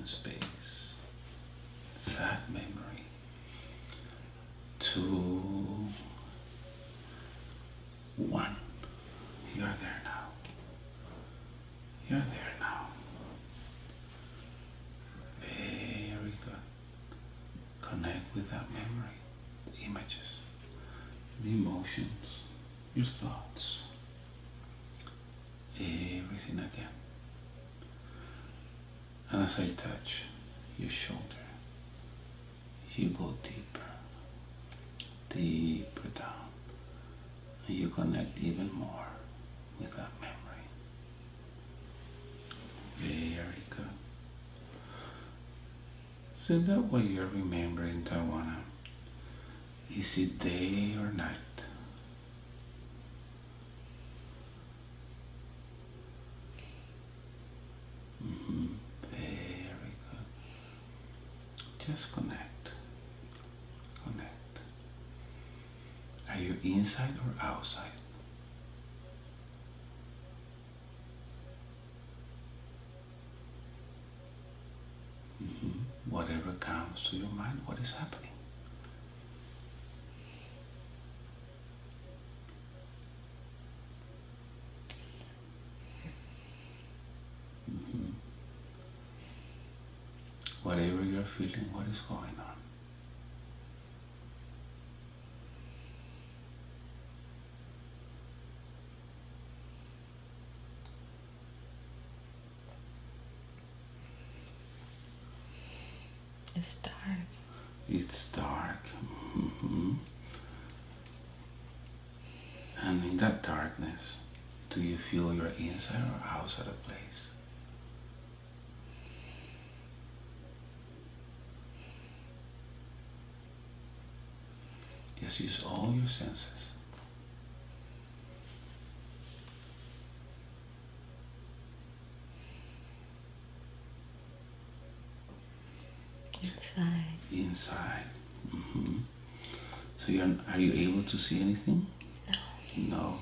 space. Sad memory. 2, 1. You're there now. You're there now. Very good. Connect with that memory, the images, the emotions, your thoughts, everything again. And as I touch your shoulder, you go deeper, deeper down, and you connect even more with that memory. Very good. So that what you're remembering, Tawana, is it day or night? Very good. Just connect. Connect. Are you inside or outside? Whatever comes to your mind, what is happening? Whatever you're feeling, what is going on? It's dark. It's dark. And in that darkness, do you feel you're inside or outside a place? Just use all your senses. Inside. Inside. So are you able to see anything? No. No.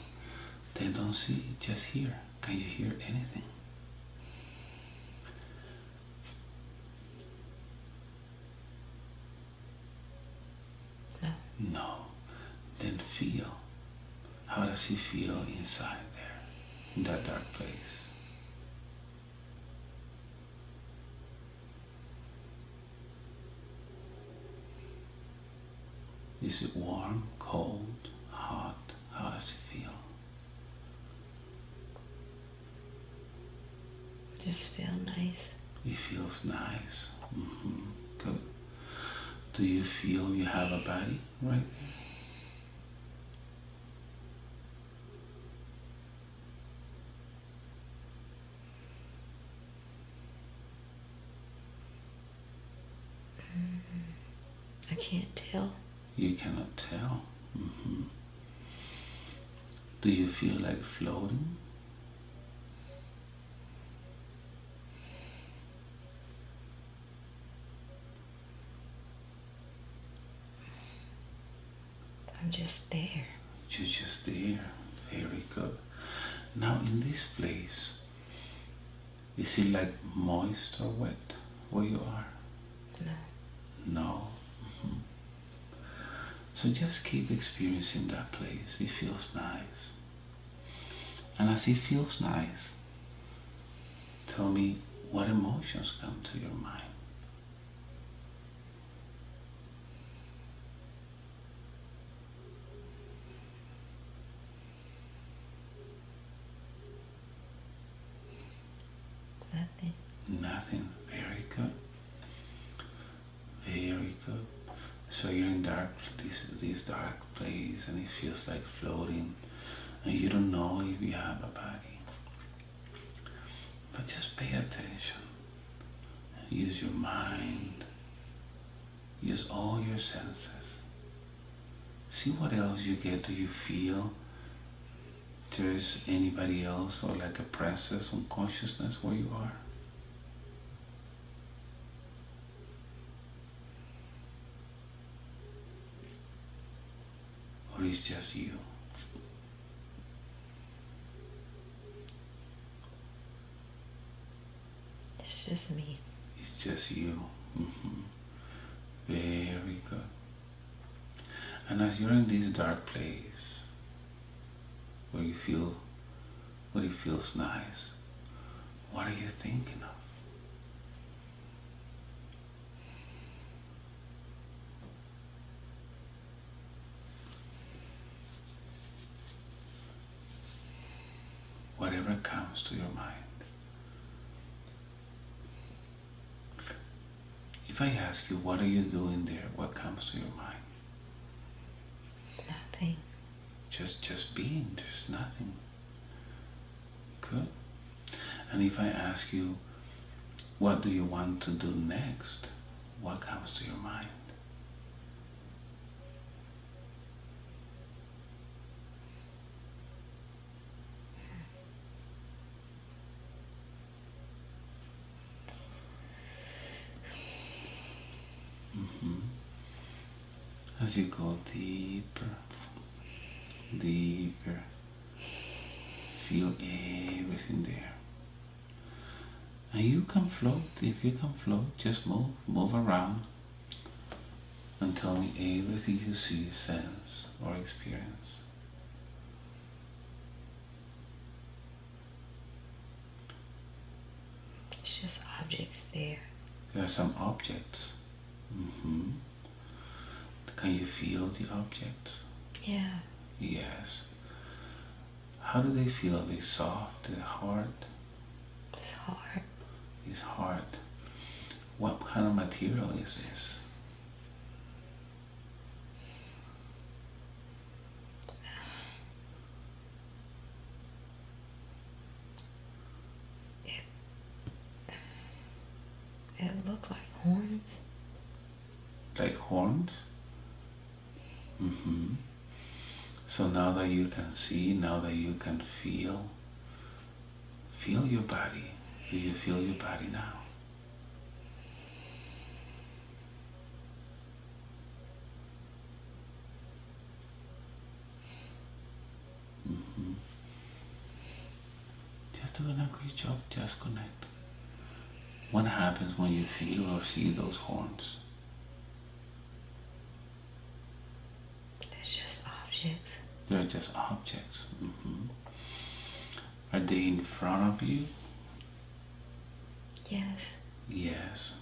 Then don't see, just hear. Can you hear anything? No. No. Then feel. How does he feel inside there, in that dark place? Is it warm, cold, hot? How does it feel? Just feel nice. It feels nice. Good. Do you feel you have a body right there? I can't tell. You cannot tell. Do you feel like floating? I'm just there. You're just there. Very good. Now in this place, is it like moist or wet where you are? No. No. So just keep experiencing that place. It feels nice. And as it feels nice, tell me what emotions come to your mind. Nothing. Nothing. Very good. Very good. So you're in this dark place and it feels like floating and you don't know if you have a body. But just pay attention. Use your mind. Use all your senses. See what else you get. Do you feel there's anybody else or like a presence or consciousness where you are? Or it's just you? It's just me. It's just you. Very good. And as you're in this dark place where you feel, where it feels nice, what are you thinking of? Whatever comes to your mind. If I ask you, what are you doing there? What comes to your mind? Nothing. Just being. There's nothing. Good. And if I ask you, what do you want to do next? What comes to your mind? As you go deeper, deeper, feel everything there. And you can float. If you can float, just move around and tell me everything you see, sense, or experience. It's just objects there. There are some objects. Can you feel the objects? Yeah. Yes. How do they feel? Are they soft? Are they hard? It's hard. It's hard. What kind of material is this? It looked like horns. Like horns? So now that you can see, now that you can feel your body. Do you feel your body now? Just doing a great job. Just connect. What happens when you feel or see those horns? It's just objects. They're just objects. Are they in front of you? Yes. Yes.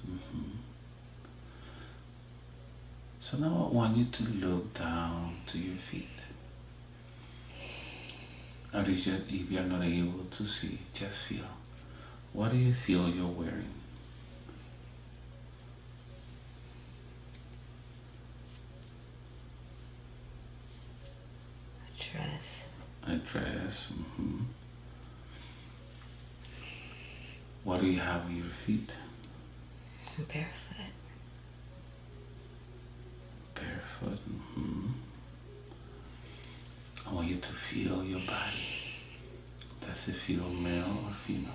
So now I want you to look down to your feet. Or if you're not able to see, just feel. What do you feel you're wearing? A dress. A dress. What do you have on your feet? Barefoot. Barefoot. I want you to feel your body. Does it feel male or female?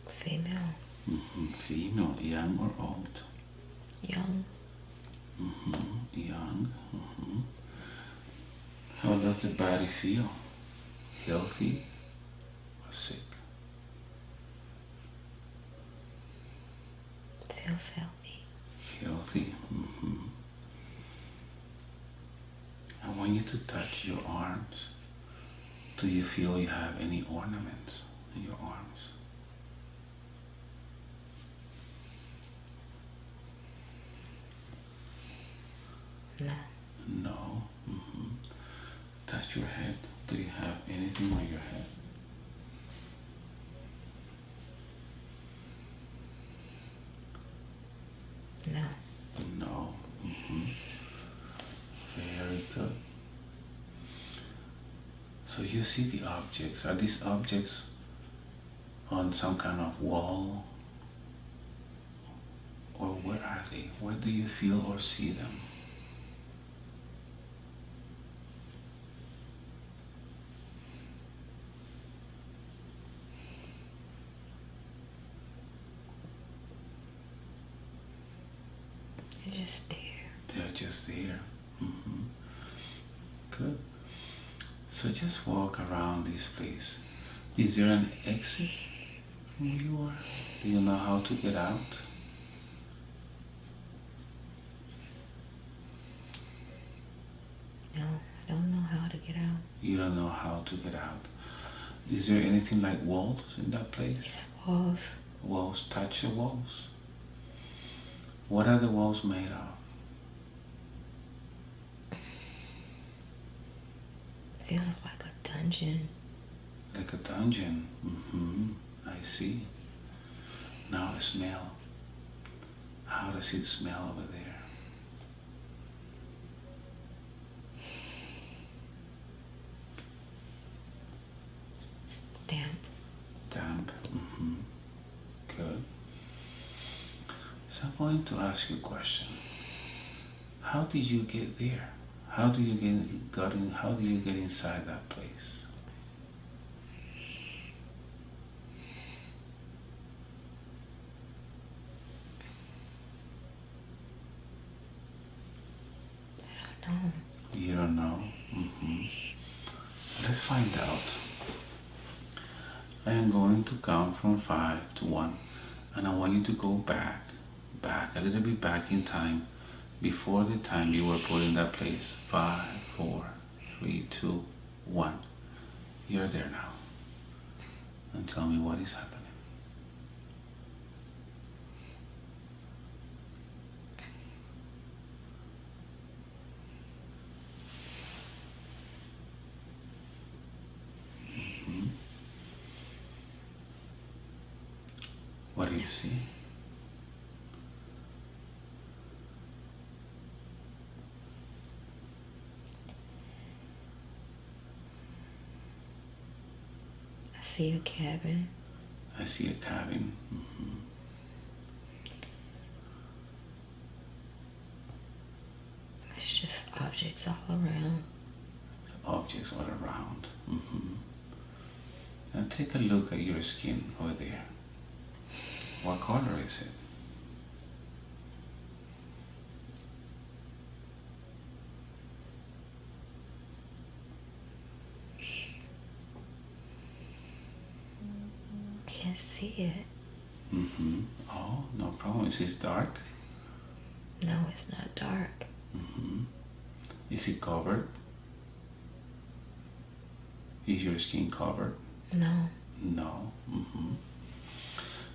Female. Female, young or old? Young. Young. How does the body feel? Healthy or sick? Feels healthy. Healthy. I want you to touch your arms. Do you feel you have any ornaments in your arms? No. No. Touch your head. Do you have anything on your head? No. No. Very good. So you see the objects. Are these objects on some kind of wall? Or where are they? Where do you feel or see them? They're just there. They're just there. Good. So just walk around this place. Is there an exit from where you are? Do you know how to get out? No, I don't know how to get out. You don't know how to get out. Is there anything like walls in that place? Yes, walls. Walls, touch the walls. What are the walls made of? Feels like a dungeon. Like a dungeon. I see. Now smell. How does it smell over there? Damp. Damp. Good. So I'm going to ask you a question. How did you get there? How do you how do you get inside that place? I don't know. You don't know? Let's find out. I am going to count from 5 to 1, and I want you to go back, a little bit back in time, before the time you were put in that place. 5, 4, 3, 2, 1. You're there now. And tell me what is happening. What do you see? I see a cabin. I see a cabin. It's just objects all around. Objects all around. Now take a look at your skin over there. What color is it? Can't see it. Oh, no problem. Is it dark? No, it's not dark. Is it covered? Is your skin covered? No. No.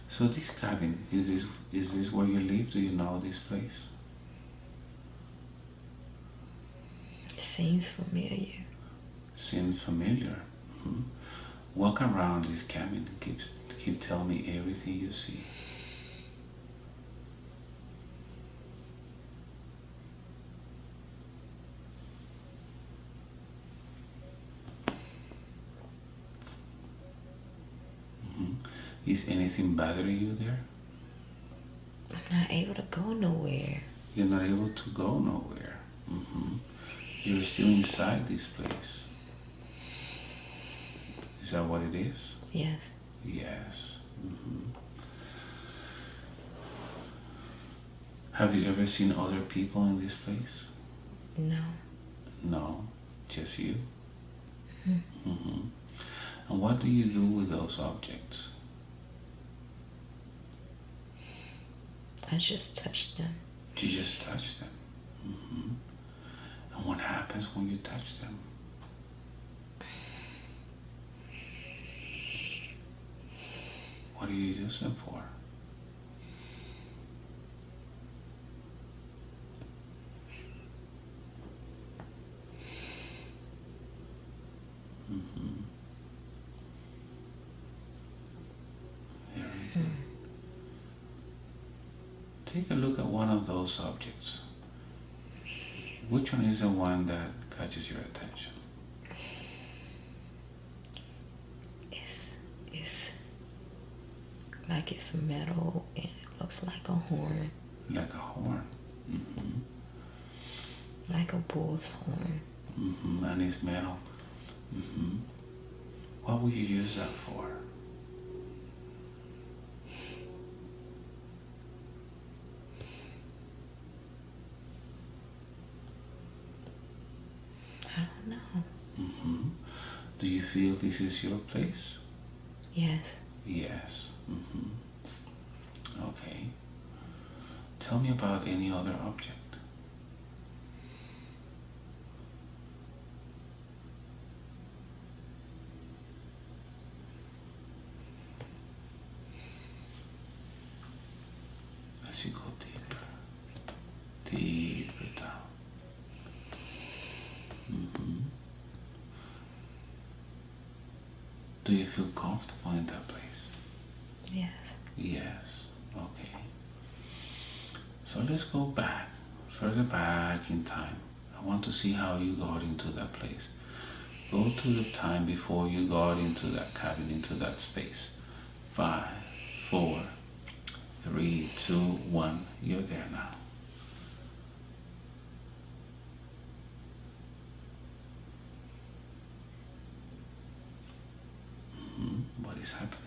So this cabin, is this where you live? Do you know this place? It seems familiar. Seems familiar. Walk around this cabin and keep telling me everything you see. Is anything bothering you there? I'm not able to go nowhere. You're not able to go nowhere. You're still inside this place. Is that what it is? Yes. Yes. Have you ever seen other people in this place? No. No, just you. And what do you do with those objects? I just touched them. You just touch them. And what happens when you touch them? What do you use them for? Very good. Take a look at one of those objects. Which one is the one that catches your attention? It's like it's metal and it looks like a horn. Like a horn. Like a bull's horn. And it's metal. What would you use that for? know. Mm-hmm. Do you feel this is your place? Yes. Yes. Mm-hmm. Okay. Tell me about any other object. As you go deeper, deeper down. Mm-hmm. Do you feel comfortable in that place? Yes. Yes. Okay. So let's go back, further back in time. I want to see how you got into that place. Go to the time before you got into that cabin, into that space. 5, 4, 3, 2, 1. You're there now. What is happening?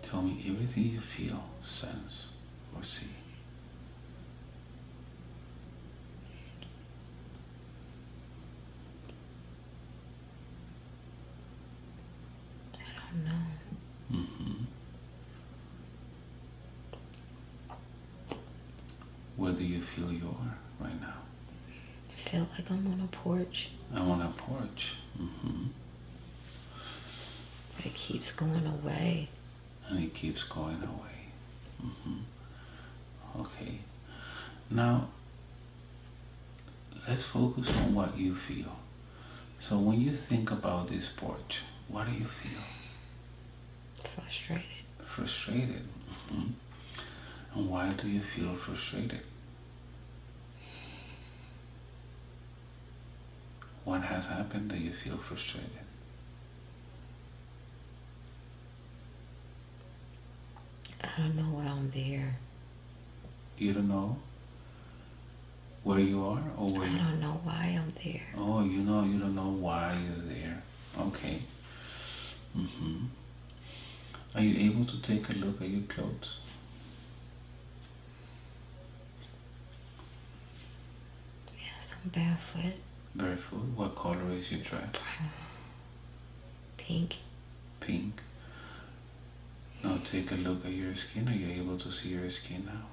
Tell me everything you feel, sense, or see. I don't know. Mm-hmm. Where do you feel you are right now? I feel like I'm on a porch. I'm on a porch. Mm-hmm. But it keeps going away. And it keeps going away. Mm-hmm. Okay. Now, let's focus on what you feel. So when you think about this porch, what do you feel? Frustrated. Frustrated. Mm-hmm. And why do you feel frustrated? What has happened that you feel frustrated? I don't know why I'm there. You don't know where you are or where I don't know why I'm there. Oh, you don't know why you're there. Okay. Mm-hmm. Are you able to take a look at your clothes? Yes, I'm barefoot. Barefoot? What color is your dress? Pink. Pink. Now take a look at your skin. Are you able to see your skin now?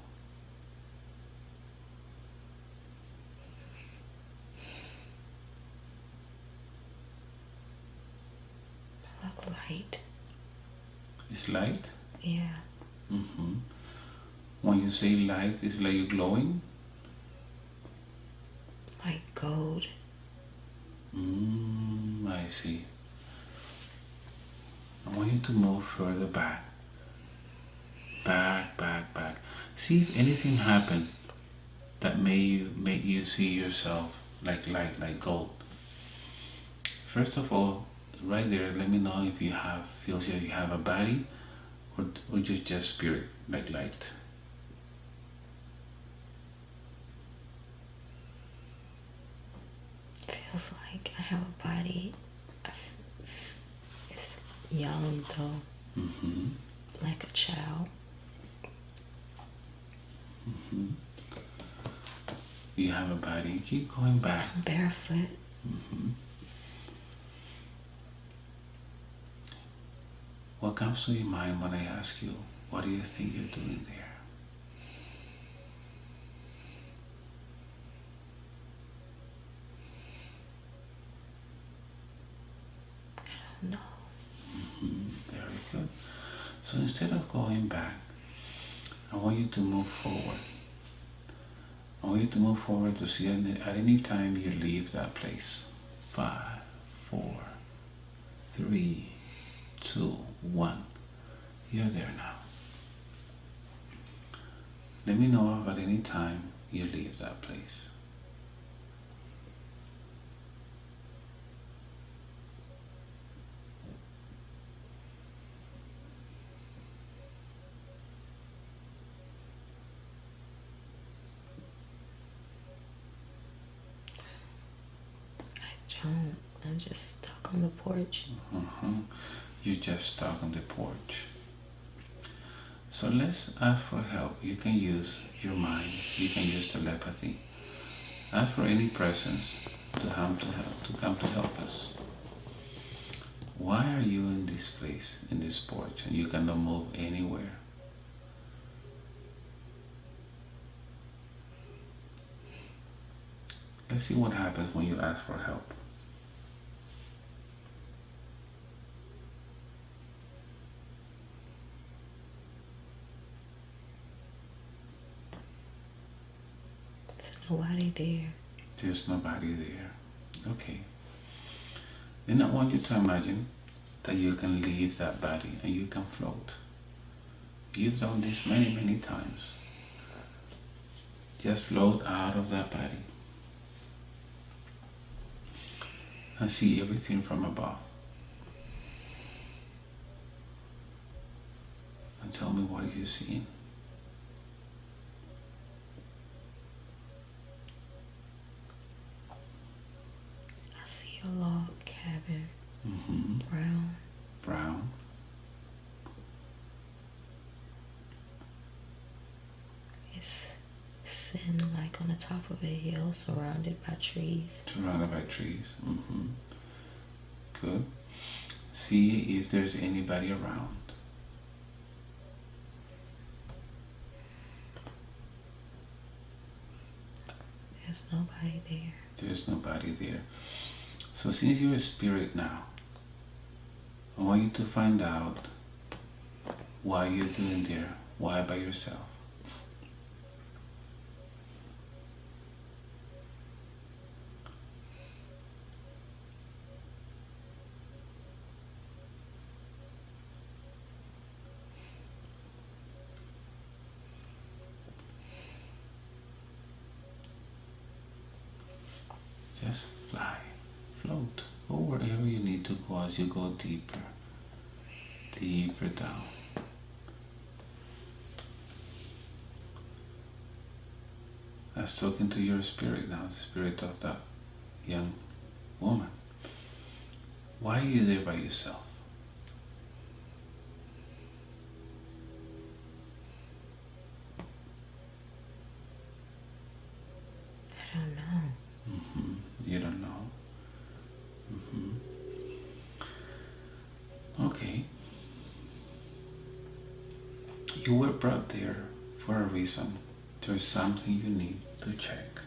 I look light. It's light? Yeah. Mm-hmm. When you say light, it's like you're glowing? Like gold. I see. I want you to move further back. Back, back, back. See if anything happened that make you see yourself like gold. First of all, right there, let me know if you feels like you have a body or just spirit, like light. Feels like I have a body. It's young though. Mm-hmm. Like a child. Mm-hmm. You have a body. Keep going back. I'm barefoot. Mm-hmm. What comes to your mind when I ask you, what do you think you're doing there? No. Very good. So instead of going back, I want you to move forward. I want you to move forward to see at any time you leave that place. 5, 4, 3, 2, 1. You're there now. Let me know if at any time you leave that place. I I'm just stuck on the porch. You're just stuck on the porch. So let's ask for help. You can use your mind. You can use telepathy. Ask for any presence to come to help us. Why are you in this place, in this porch, and you cannot move anywhere? Let's see what happens when you ask for help. There's nobody there. There's nobody there. Okay. Then I want you to imagine that you can leave that body and you can float. You've done this many, many times. Just float out of that body and see everything from above. And tell me what you're seeing. I see a log cabin. Brown. Brown. It's sitting like on the top of a hill, surrounded by trees. Surrounded by trees. Good. See if there's anybody around. There's nobody there. There's nobody there. So since you're a spirit now, I want you to find out why you're doing there. Why by yourself? Just fly, float, go wherever you need to go as you go deeper, deeper down. I was talking to your spirit now, the spirit of that young woman. Why are you there by yourself? I don't know. You don't know. Okay. You were brought there for a reason. There's something you need to check.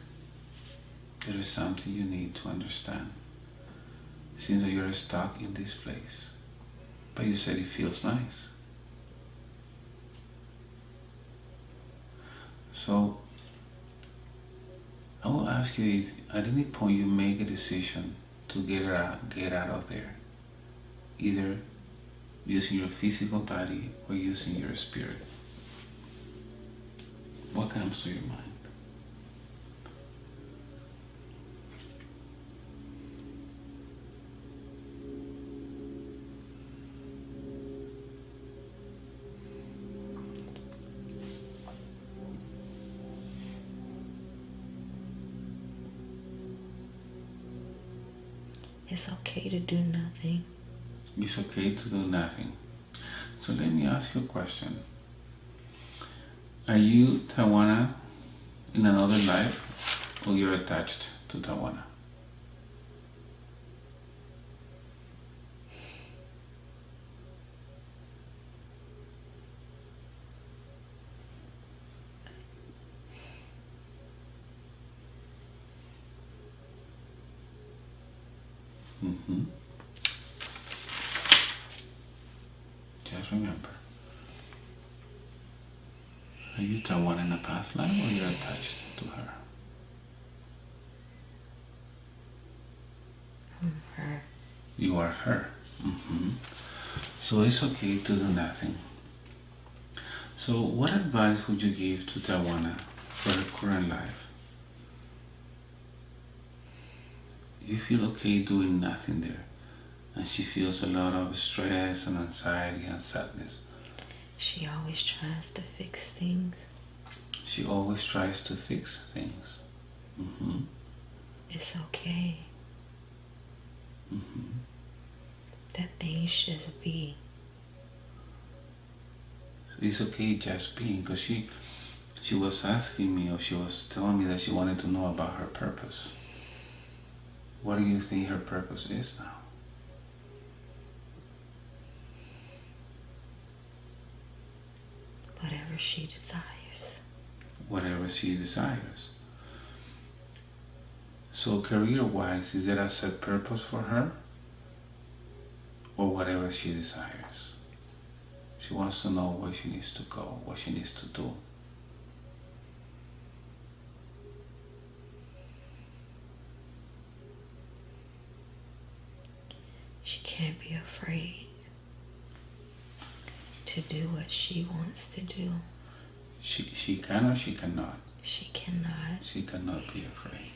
There is something you need to understand. It seems that you're stuck in this place. But you said it feels nice. So I will ask you if at any point you make a decision to get out of there, either using your physical body or using your spirit. What comes to your mind? It's okay to do nothing. It's okay to do nothing. So let me ask you a question. Are you Tawana in another life, or you're attached to Tawana? Just remember. Are you Tawana in a past life, or you're attached to her? Her. You are her. So it's okay to do nothing. So what advice would you give to Tawana for her current life? You feel okay doing nothing there, and she feels a lot of stress and anxiety and sadness. She always tries to fix things. She always tries to fix things. It's okay. It's just be. It's okay just being, because she was asking me, or she was telling me that she wanted to know about her purpose. What do you think her purpose is now? Whatever she desires. Whatever she desires. So career-wise, is there a set purpose for her? Or whatever she desires? She wants to know where she needs to go, what she needs to do. She can't be afraid to do what she wants to do. She can or she cannot? She cannot. She cannot be afraid.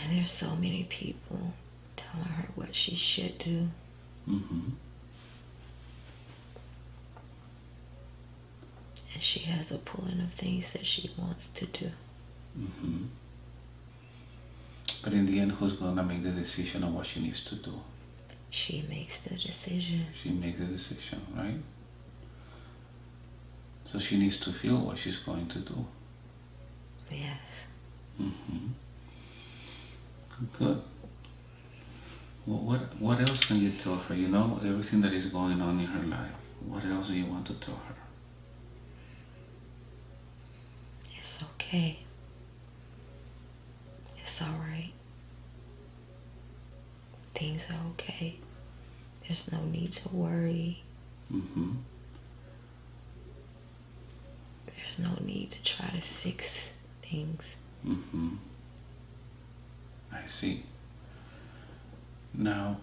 There's so many people telling her what she should do. Mm-hmm. And she has a pulling of things that she wants to do. Mm-hmm. But in the end, who's going to make the decision on what she needs to do? She makes the decision. She makes the decision, right? So she needs to feel what she's going to do. Yes. Mm-hmm. Good. Well, what else can you tell her? You know, everything that is going on in her life. What else do you want to tell her? It's okay. It's all right. Things are okay. There's no need to worry. Mm-hmm. There's no need to try to fix things. Mm-hmm. I see. Now,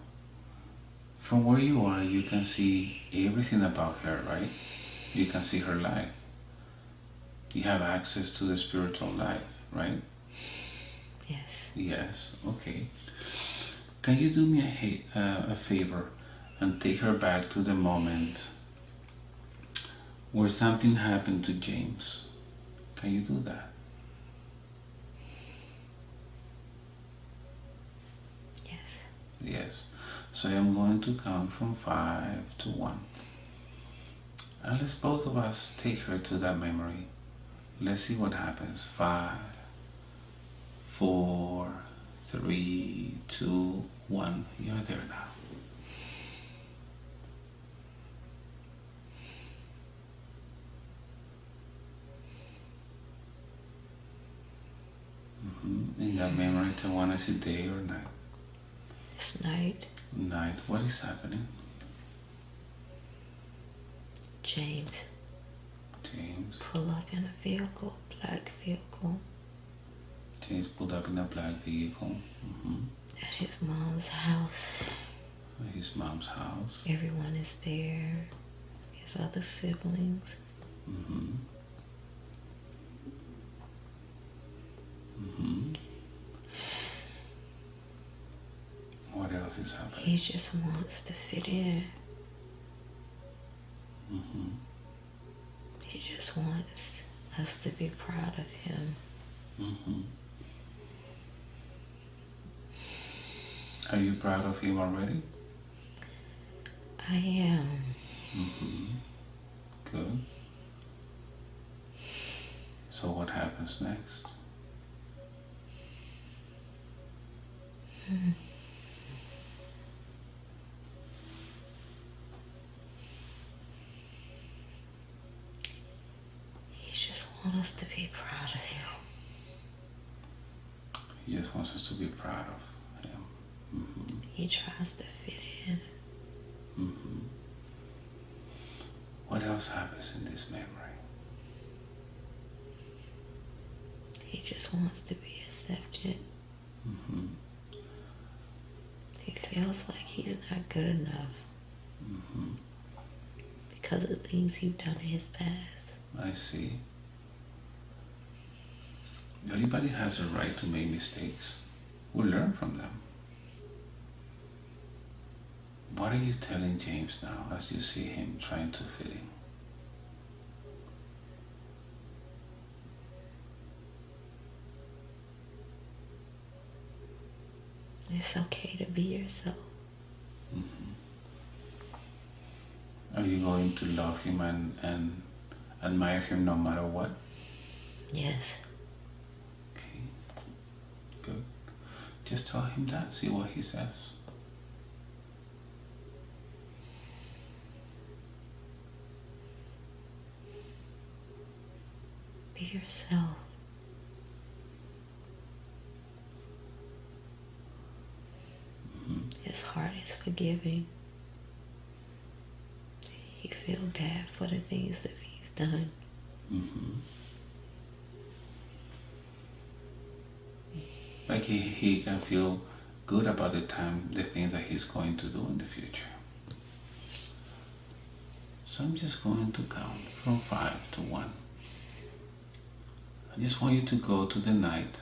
from where you are, you can see everything about her, right? You can see her life. You have access to the spiritual life, right? Yes. Yes, okay. Can you do me a favor and take her back to the moment where something happened to James? Can you do that? Yes. Yes. So I'm going to count from 5 to 1. And let's both of us take her to that memory. Let's see what happens. 5, 4, 3, 2, 1. You're there now. In that memory, do you want to see day or night? It's night. Night. What is happening? James James. pull up in a vehicle, black vehicle, James pulled up in a black vehicle. at his mom's house. His mom's house. Everyone is there. His other siblings. Mm-hmm. Mm-hmm. What else is happening? He just wants to fit in. Mm-hmm. He just wants us to be proud of him. Mm-hmm. Are you proud of him already? I am. Mm-hmm. Good. So what happens next? He just wants us to be proud of him. He just wants us to be proud of him. Mm-hmm. He tries to fit in. Mm-hmm. What else happens in this memory? He just wants to be accepted. Mm-hmm. He feels like he's not good enough Mm-hmm. because of the things he's done in his past. I see. Everybody has a right to make mistakes. We learn from them. What are you telling James now as you see him trying to fit in? It's okay to be yourself. Mm-hmm. Are you going to love him and admire him no matter what? Yes. Okay, good. Just tell him that, see what he says. Be yourself. His heart is forgiving. He feels bad for the things that he's done. Like he can feel good about the things that he's going to do in the future. So I'm just going to count from 5 to 1. I just want you to go to the night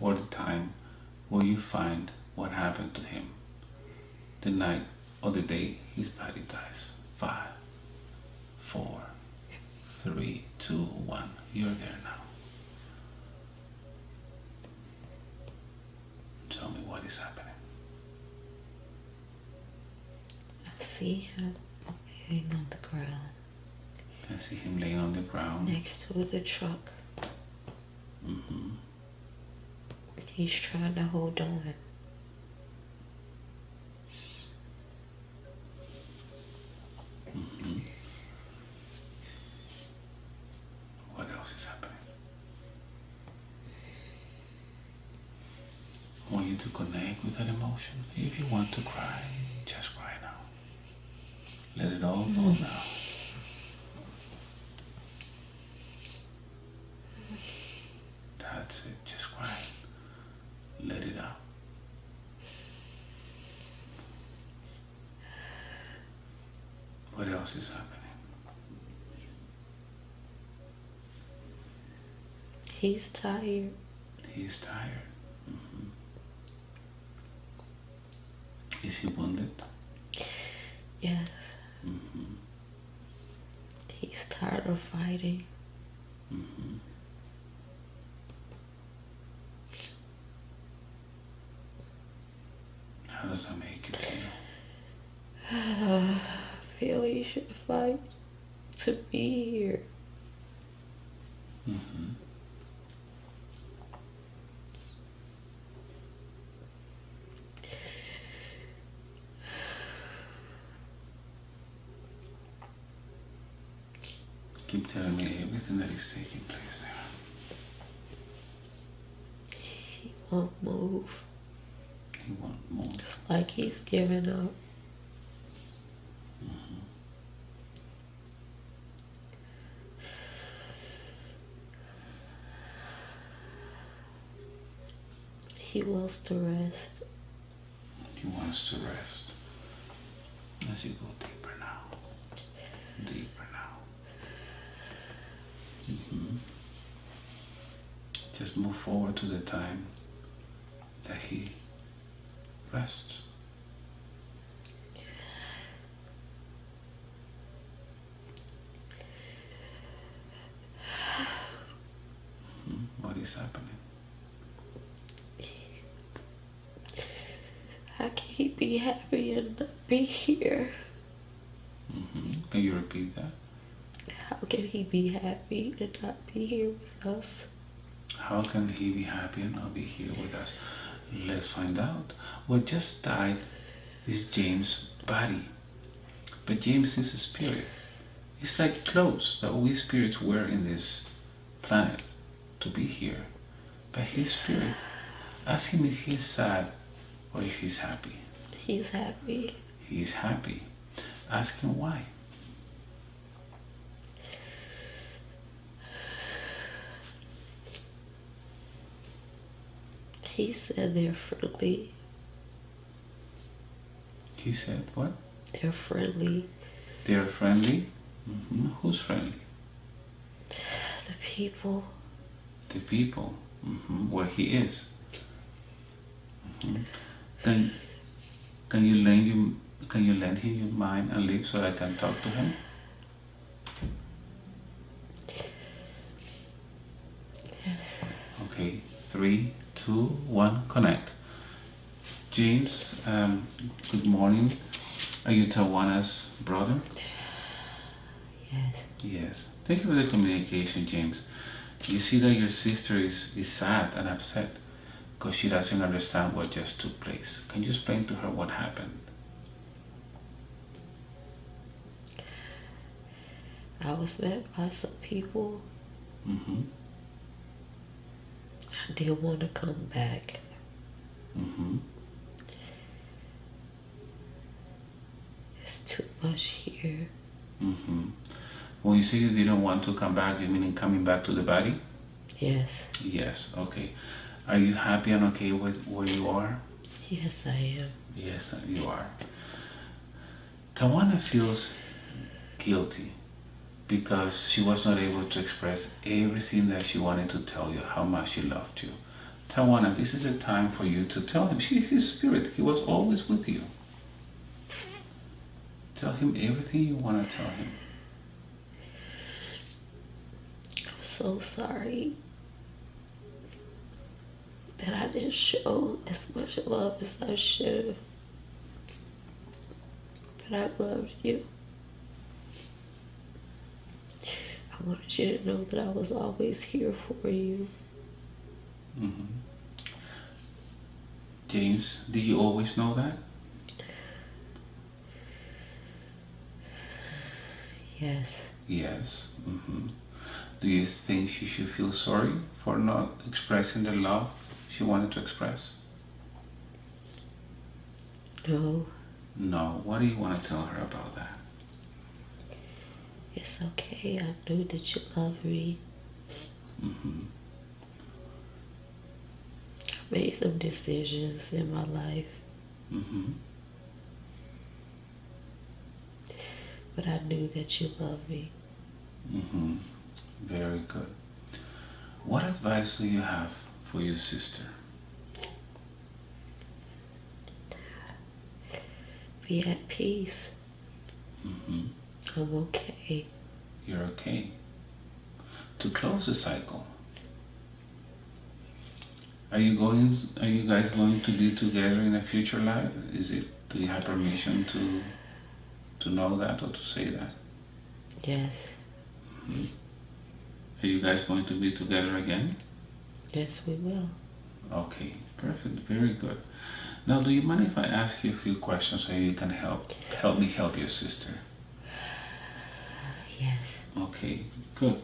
or the time where you find what happened to him. The night or the day his body dies. 5, 4, 3, 2, 1. You're there now. Tell me what is happening. I see him laying on the ground. I see him laying on the ground. Next to the truck. He's trying to hold on. What else is happening? I want you to connect with that emotion. If you want to cry, just cry now. Let it all go now. That's it, just cry. Let it out. What else is happening? He's tired. He's tired. Is he wounded? Yes. He's tired of fighting. How does that make you feel? I feel he should fight to be here. Keep telling me everything that is taking place there. He won't move. He won't move. Like he's giving up. He wants to rest. He wants to rest. As you go deeper now. Deeper now. Just move forward to the time that he rests. What is happening? How can he be happy and not be here? Can you repeat that? How can he be happy and not be here with us? How can he be happy and not be here with us? Let's find out. What just died is James' body. But James is a spirit. It's like clothes that we spirits wear in this planet to be here. But his spirit, ask him if he's sad or if he's happy. He's happy. He's happy. Ask him why. He said they're friendly. He said what? They're friendly. They're friendly? Who's friendly? The people. The people. Where he is. Can you lend him your mind and lips so I can talk to him? Yes. Okay, 3, 2, 1, connect. James, good morning. Are you Tawana's brother? Yes. Yes. Thank you for the communication, James. You see that your sister is sad and upset because she doesn't understand what just took place. Can you explain to her what happened? I was met by some people. Mm-hmm. I didn't want to come back. Mm-hmm. It's too much here. Mm-hmm. When you say you didn't want to come back, you mean coming back to the body? Yes. Yes. Okay. Are you happy and okay with where you are? Yes, I am. Yes, you are. Tawana feels guilty because she was not able to express everything that she wanted to tell you, how much she loved you. Tawana, this is a time for you to tell him. She's his spirit. He was always with you. Tell him everything you want to tell him. I'm so sorry that I didn't show as much love as I should have. But I loved you. I wanted you to know that I was always here for you. Mm-hmm. James, did you always know that? Yes. Yes. Mm-hmm. Do you think she should feel sorry for not expressing the love she wanted to express? No. No. What do you want to tell her about that? It's okay. I knew that you loved me. Mm-hmm. I made some decisions in my life. Mm-hmm. But I knew that you loved me. Mm-hmm. Very good. What advice do you have for your sister? Be at peace. Mm-hmm. I'm okay. You're okay. To close the cycle, are you guys going to be together in a future life? Do you have permission to know that or to say that? Yes. Mm-hmm. Are you guys going to be together again? Yes, we will. Okay, perfect, very good. Now, do you mind if I ask you a few questions so you can help me help your sister? Yes. Okay, good.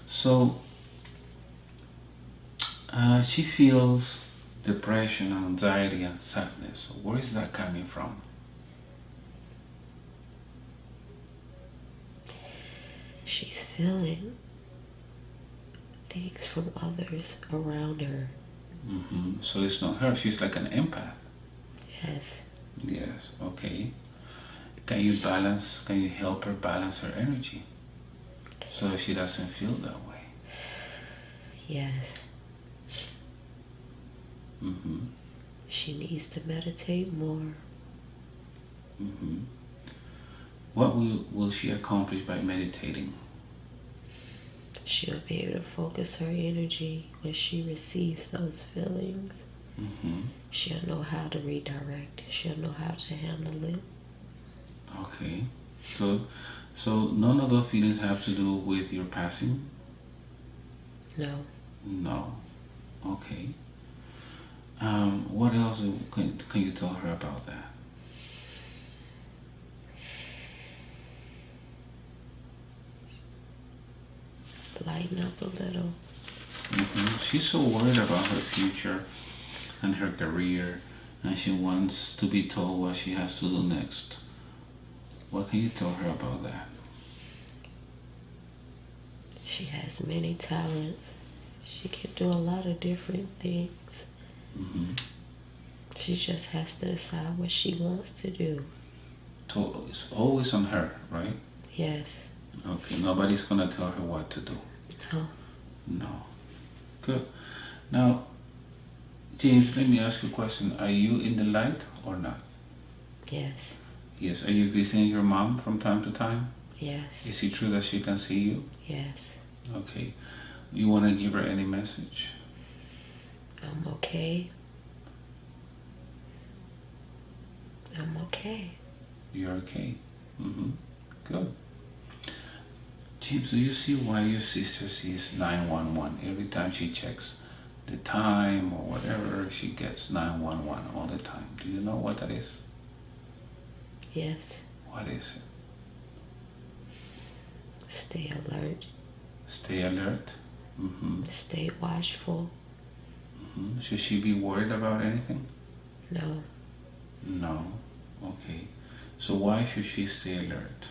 So, she feels depression, anxiety, and sadness. Where is that coming from? She's feeling things from others around her. Mm-hmm. So it's not her. She's like an empath. Yes. Yes. Okay. Can you help her balance her energy so that she doesn't feel that way? Yes. Mm-hmm. She needs to meditate more. Mm-hmm. What will she accomplish by meditating? She'll be able to focus her energy when she receives those feelings. Mm-hmm. She'll know how to redirect it. She'll know how to handle it. Okay. So none of those feelings have to do with your passing? No. No. Okay. What else can you tell her about that? Lighten up a little. Mm-hmm. She's so worried about her future and her career, and she wants to be told what she has to do next. What can you tell her about that? She has many talents. She can do a lot of different things. Mm-hmm. She just has to decide what she wants to do. So it's always on her, right? Yes. Okay, nobody's gonna tell her what to do. No. No. Good. Now, James, let me ask you a question. Are you in the light or not? Yes. Yes. Are you visiting your mom from time to time? Yes. Is it true that she can see you? Yes. Okay. You want to give her any message? I'm okay. I'm okay. You're okay. Mm-hmm. Good. James, do you see why your sister sees 911 every time she checks the time or whatever? She gets 911 all the time. Do you know what that is? Yes. What is it? Stay alert. Stay alert. Stay watchful. Should she be worried about anything? No. No. Okay. So why should she stay alert?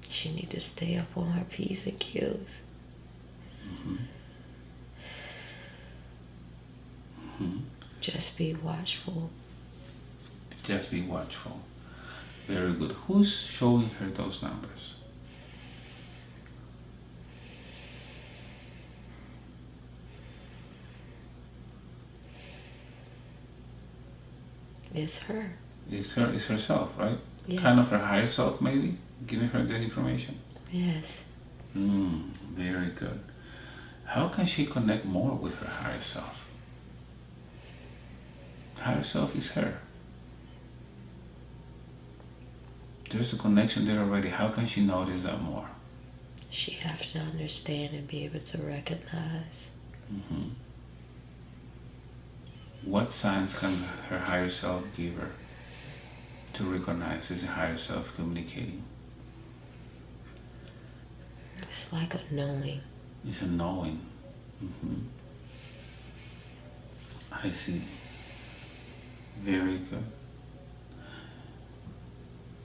She need to stay up on her P's and Q's. Just be watchful. Just be watchful. Very good. Who's showing her those numbers? It's her. It's herself, right? Yes. Kind of her higher self, maybe, giving her that information. Yes. Very good. How can she connect more with her higher self? Higher self is her. There's a connection there already. How can she notice that more? She has to understand and be able to recognize. What signs can her higher self give her to recognize is a higher self communicating? It's like a knowing. It's a knowing. I see. Very good.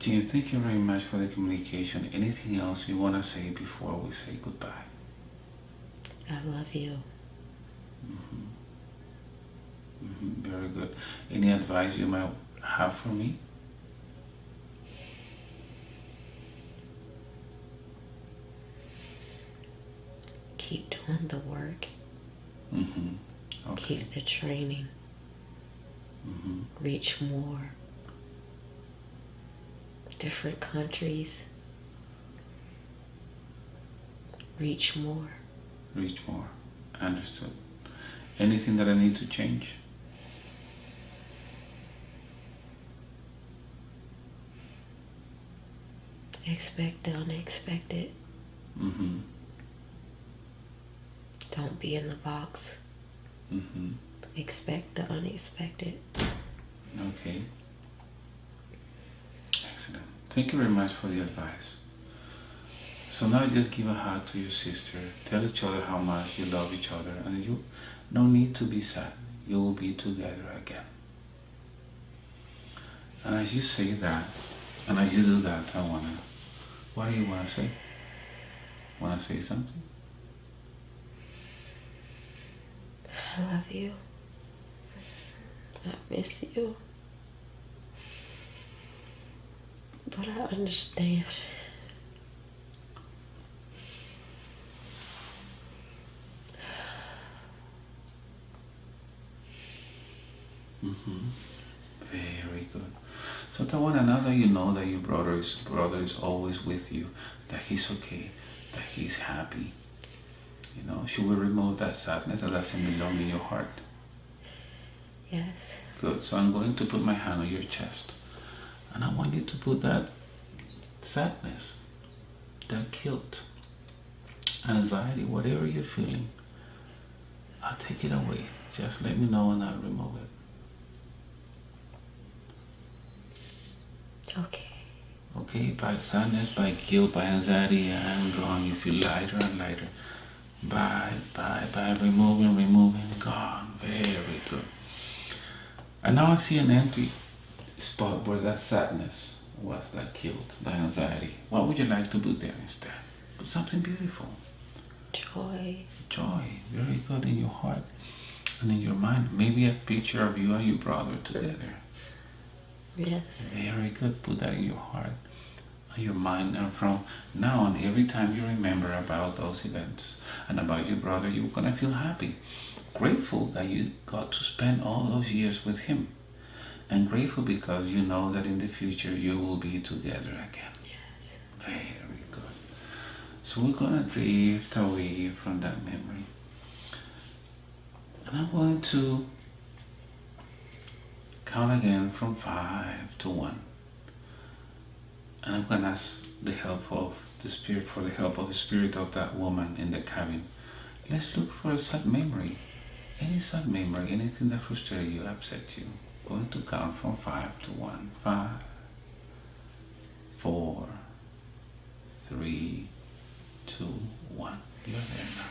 Jean, thank you very much for the communication. Anything else you want to say before we say goodbye? I love you. Very good. Any advice you might have for me? Keep doing the work. Okay. Keep the training. Reach more. Different countries. Reach more. Reach more. Understood. Anything that I need to change? Expect the unexpected. Don't be in the box. Expect the unexpected. Okay. Excellent. Thank you very much for the advice. So now just give a hug to your sister. Tell each other how much you love each other, and you no need to be sad. You will be together again. And as you say that, and as you do that, what do you want to say? Want to say something? I love you. I miss you. But I understand. Very good. So Tawana, now that you know that your brother is always with you, that he's okay, that he's happy, should we remove that sadness that doesn't belong in your heart? Yes. Good. So I'm going to put my hand on your chest, and I want you to put that sadness, that guilt, anxiety, whatever you're feeling, I'll take it away. Just let me know and I'll remove it. Okay. Okay, by sadness, by guilt, by anxiety, and gone. You feel lighter and lighter. By removing, gone. Very good. And now I see an empty spot where that sadness was, that guilt, that anxiety. What would you like to put there instead? Put something beautiful. Joy. Joy. Very good, in your heart and in your mind. Maybe a picture of you and your brother together. Yes. Very good. Put that in your heart and your mind. And from now on, every time you remember about those events and about your brother, you're going to feel happy. Grateful that you got to spend all those years with him. And grateful because you know that in the future you will be together again. Yes. Very good. So we're going to drift away from that memory. And I'm going to count again from 5 to 1. And I'm going to ask the help of the spirit, for the help of the spirit of that woman in the cabin. Let's look for a sad memory. Any sad memory, anything that frustrated you, upset you. Going to count from 5 to 1. 5, 4, 3, 2, 1. You're there now.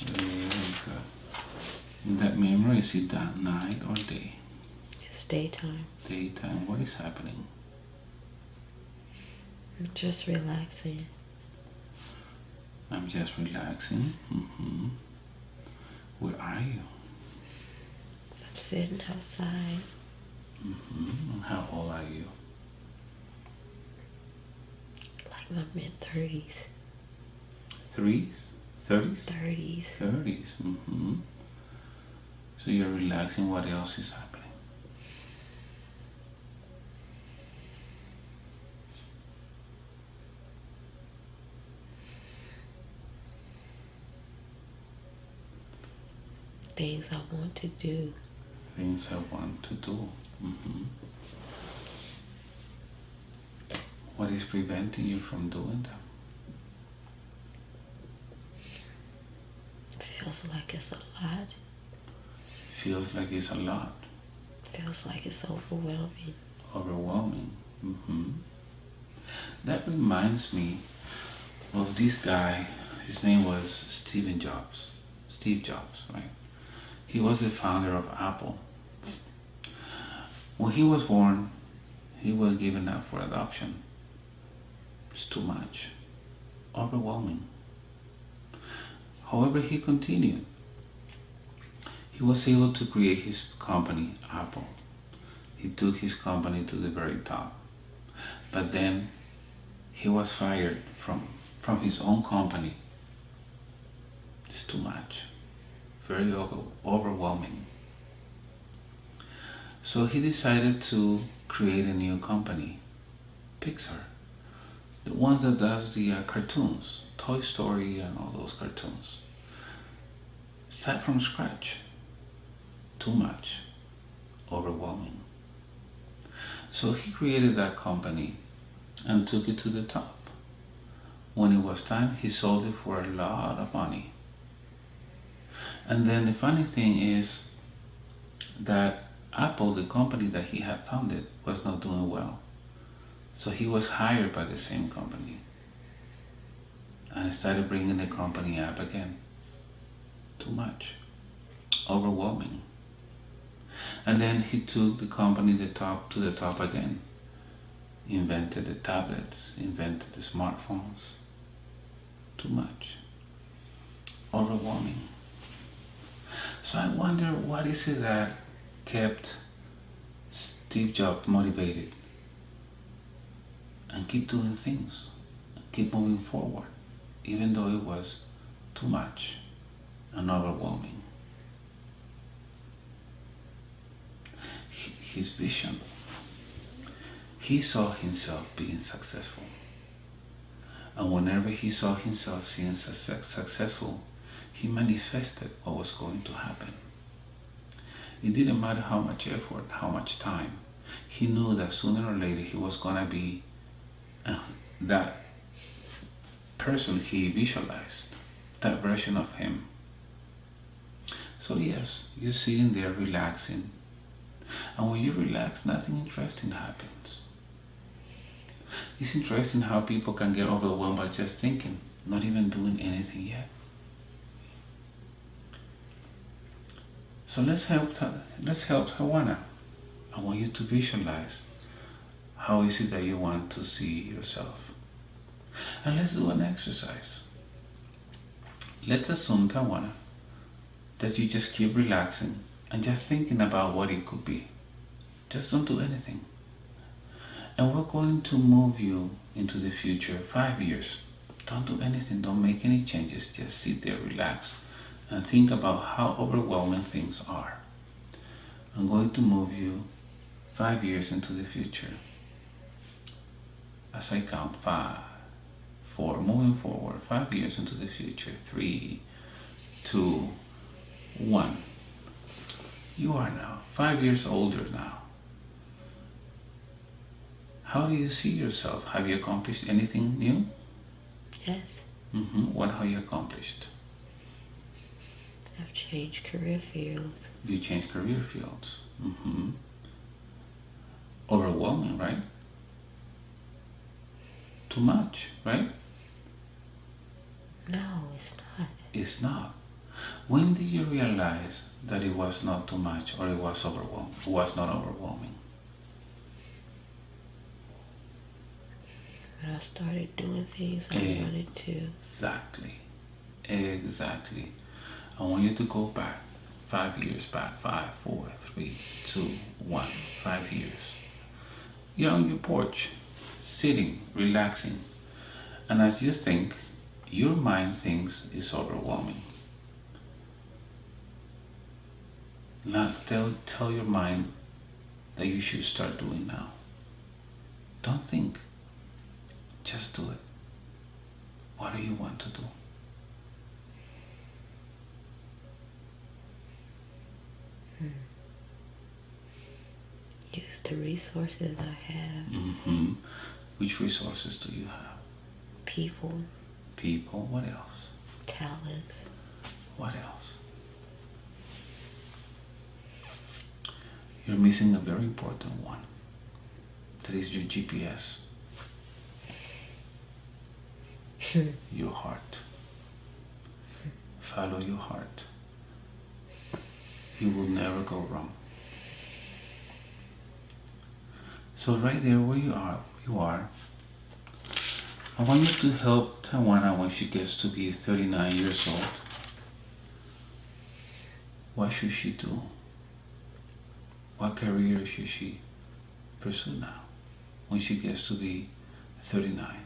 Very good. In that memory, is it that night or day? Just daytime. Daytime. What is happening? I'm just relaxing. I'm just relaxing. Where are you? I'm sitting outside. And how old are you? Like my mid-30s. 30s? 30s? 30s. 30s. So you're relaxing. What else is happening? Things I want to do. Things I want to do. What is preventing you from doing them? Feels like it's a lot. Feels like it's a lot. Feels like it's overwhelming. Overwhelming. That reminds me of this guy. His name was Steve Jobs, right? He was the founder of Apple. When he was born, he was given up for adoption. It's too much. Overwhelming. However, he continued. He was able to create his company, Apple. He took his company to the very top. But then he was fired from his own company. It's too much. Very overwhelming. So he decided to create a new company, Pixar. The ones that does the cartoons, Toy Story and all those cartoons. Start from scratch. Too much. Overwhelming. So he created that company and took it to the top. When it was time, he sold it for a lot of money. And then the funny thing is that Apple, the company that he had founded, was not doing well. So he was hired by the same company and started bringing the company up again. Too much. Overwhelming. And then he took the company to the top again. Invented the tablets, invented the smartphones. Too much. Overwhelming. So I wonder, what is it that kept Steve Jobs motivated and keep doing things, keep moving forward, even though it was too much and overwhelming. His vision. He saw himself being successful. And whenever he saw himself being successful, he manifested what was going to happen. It didn't matter how much effort, how much time. He knew that sooner or later he was going to be that person he visualized, that version of him. So yes, you're sitting there relaxing. And when you relax, nothing interesting happens. It's interesting how people can get overwhelmed by just thinking, not even doing anything yet. So let's help Tawana. I want you to visualize how is it that you want to see yourself. And let's do an exercise. Let's assume, Tawana, that you just keep relaxing and just thinking about what it could be. Just don't do anything. And we're going to move you into the future 5 years. Don't do anything, don't make any changes. Just sit there, relax, and think about how overwhelming things are. I'm going to move you 5 years into the future. As I count, 5, 4, moving forward, 5 years into the future, 3, 2, 1. You are now 5 years older now. How do you see yourself? Have you accomplished anything new? Yes. What have you accomplished? I've changed career fields. You changed career fields. Overwhelming, right? Too much, right? No, it's not. It's not. When did you realize that it was not too much or it was overwhelming? It was not overwhelming. When I started doing things I wanted to. Exactly. Exactly. I want you to go back 5 years back. 5, 4, 3, 2, 1. 5 years. You're on your porch, sitting, relaxing. And as you think, your mind thinks it's overwhelming. Now tell your mind that you should start doing now. Don't think. Just do it. What do you want to do? Use the resources I have. Which resources do you have? People. People. What else? Talents. What else? You're missing a very important one. That is your GPS. Your heart. Follow your heart. You will never go wrong. So right there where you are, I want you to help Tawana when she gets to be 39 years old. What should she do? What career should she pursue now when she gets to be 39?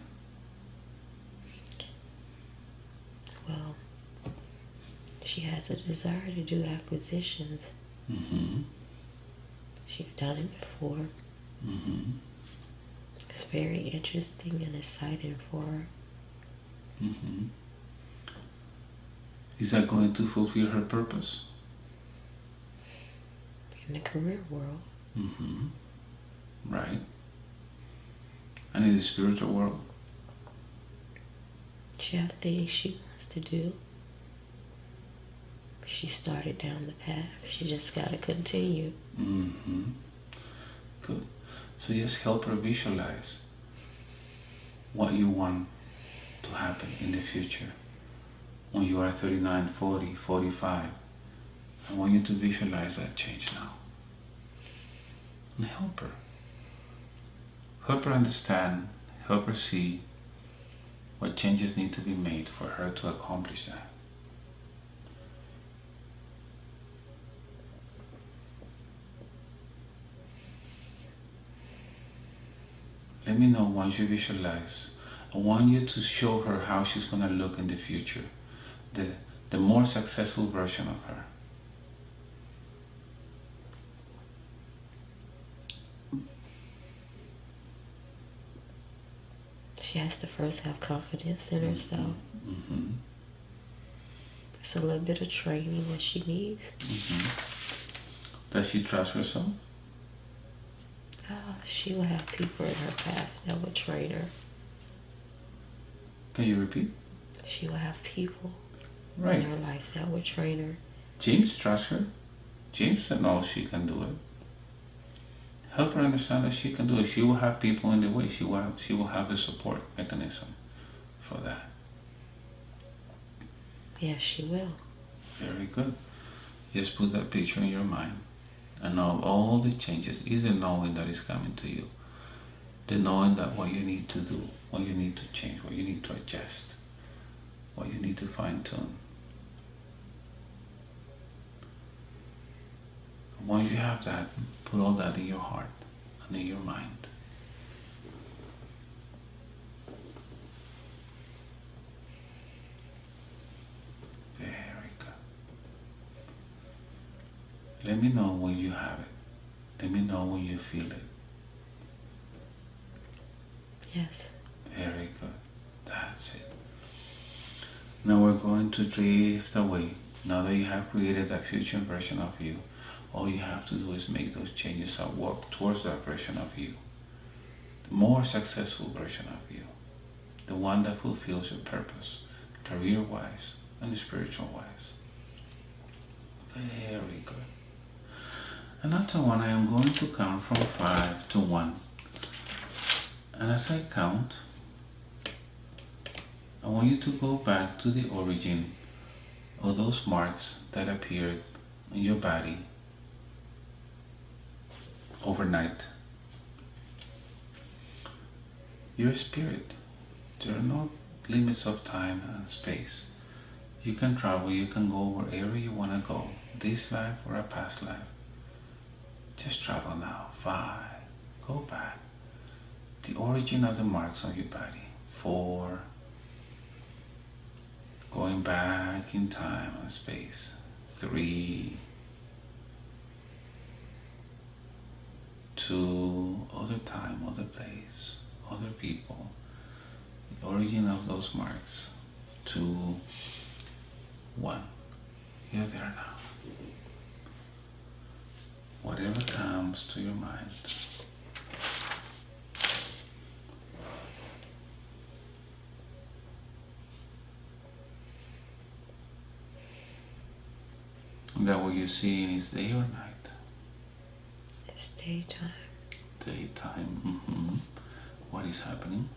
Well, she has a desire to do acquisitions. She's done it before. It's very interesting and exciting for her. Is that going to fulfill her purpose? In the career world. Right. And in the spiritual world? She has things she wants to do. She started down the path. She just got to continue. Good. So just help her visualize what you want to happen in the future. When you are 39, 40, 45, I want you to visualize that change now. And help her. Help her understand, help her see what changes need to be made for her to accomplish that. Let me know once you visualize. I want you to show her how she's going to look in the future. The more successful version of her. She has to first have confidence in herself. It's a little bit of training that she needs. Does she trust herself? She will have people in her path that will train her. Can you repeat? She will have people in her life that will train her. James trusts her. James knows she can do it. Help her understand that she can do it. She will have people in the way. She will have a support mechanism for that. Yes, she will. Very good. Just put that picture in your mind and know all the changes. Is the knowing that is coming to you. The knowing that what you need to do, what you need to change, what you need to adjust, what you need to fine tune. Once you have that, put all that in your heart and in your mind. Very good. Let me know when you have it. Let me know when you feel it. Yes. Very good. That's it. Now we're going to drift away. Now that you have created that future version of you, All you have to do is make those changes and work towards that version of you. The more successful version of you. The one that fulfills your purpose, career-wise and spiritual-wise. Very good. And after 1, I am going to count from 5 to 1. And as I count, I want you to go back to the origin of those marks that appeared on your body overnight. Your spirit. There are no limits of time and space. You can travel, you can go wherever you want to go, this life or a past life. Just travel now. 5. Go back. The origin of the marks on your body. 4. Going back in time and space. 3. 2. Other time, other place, other people. The origin of those marks. 2. 1. You're there now. Whatever comes to your mind. And that what you're seeing is day or night? It's daytime. Daytime. What is happening?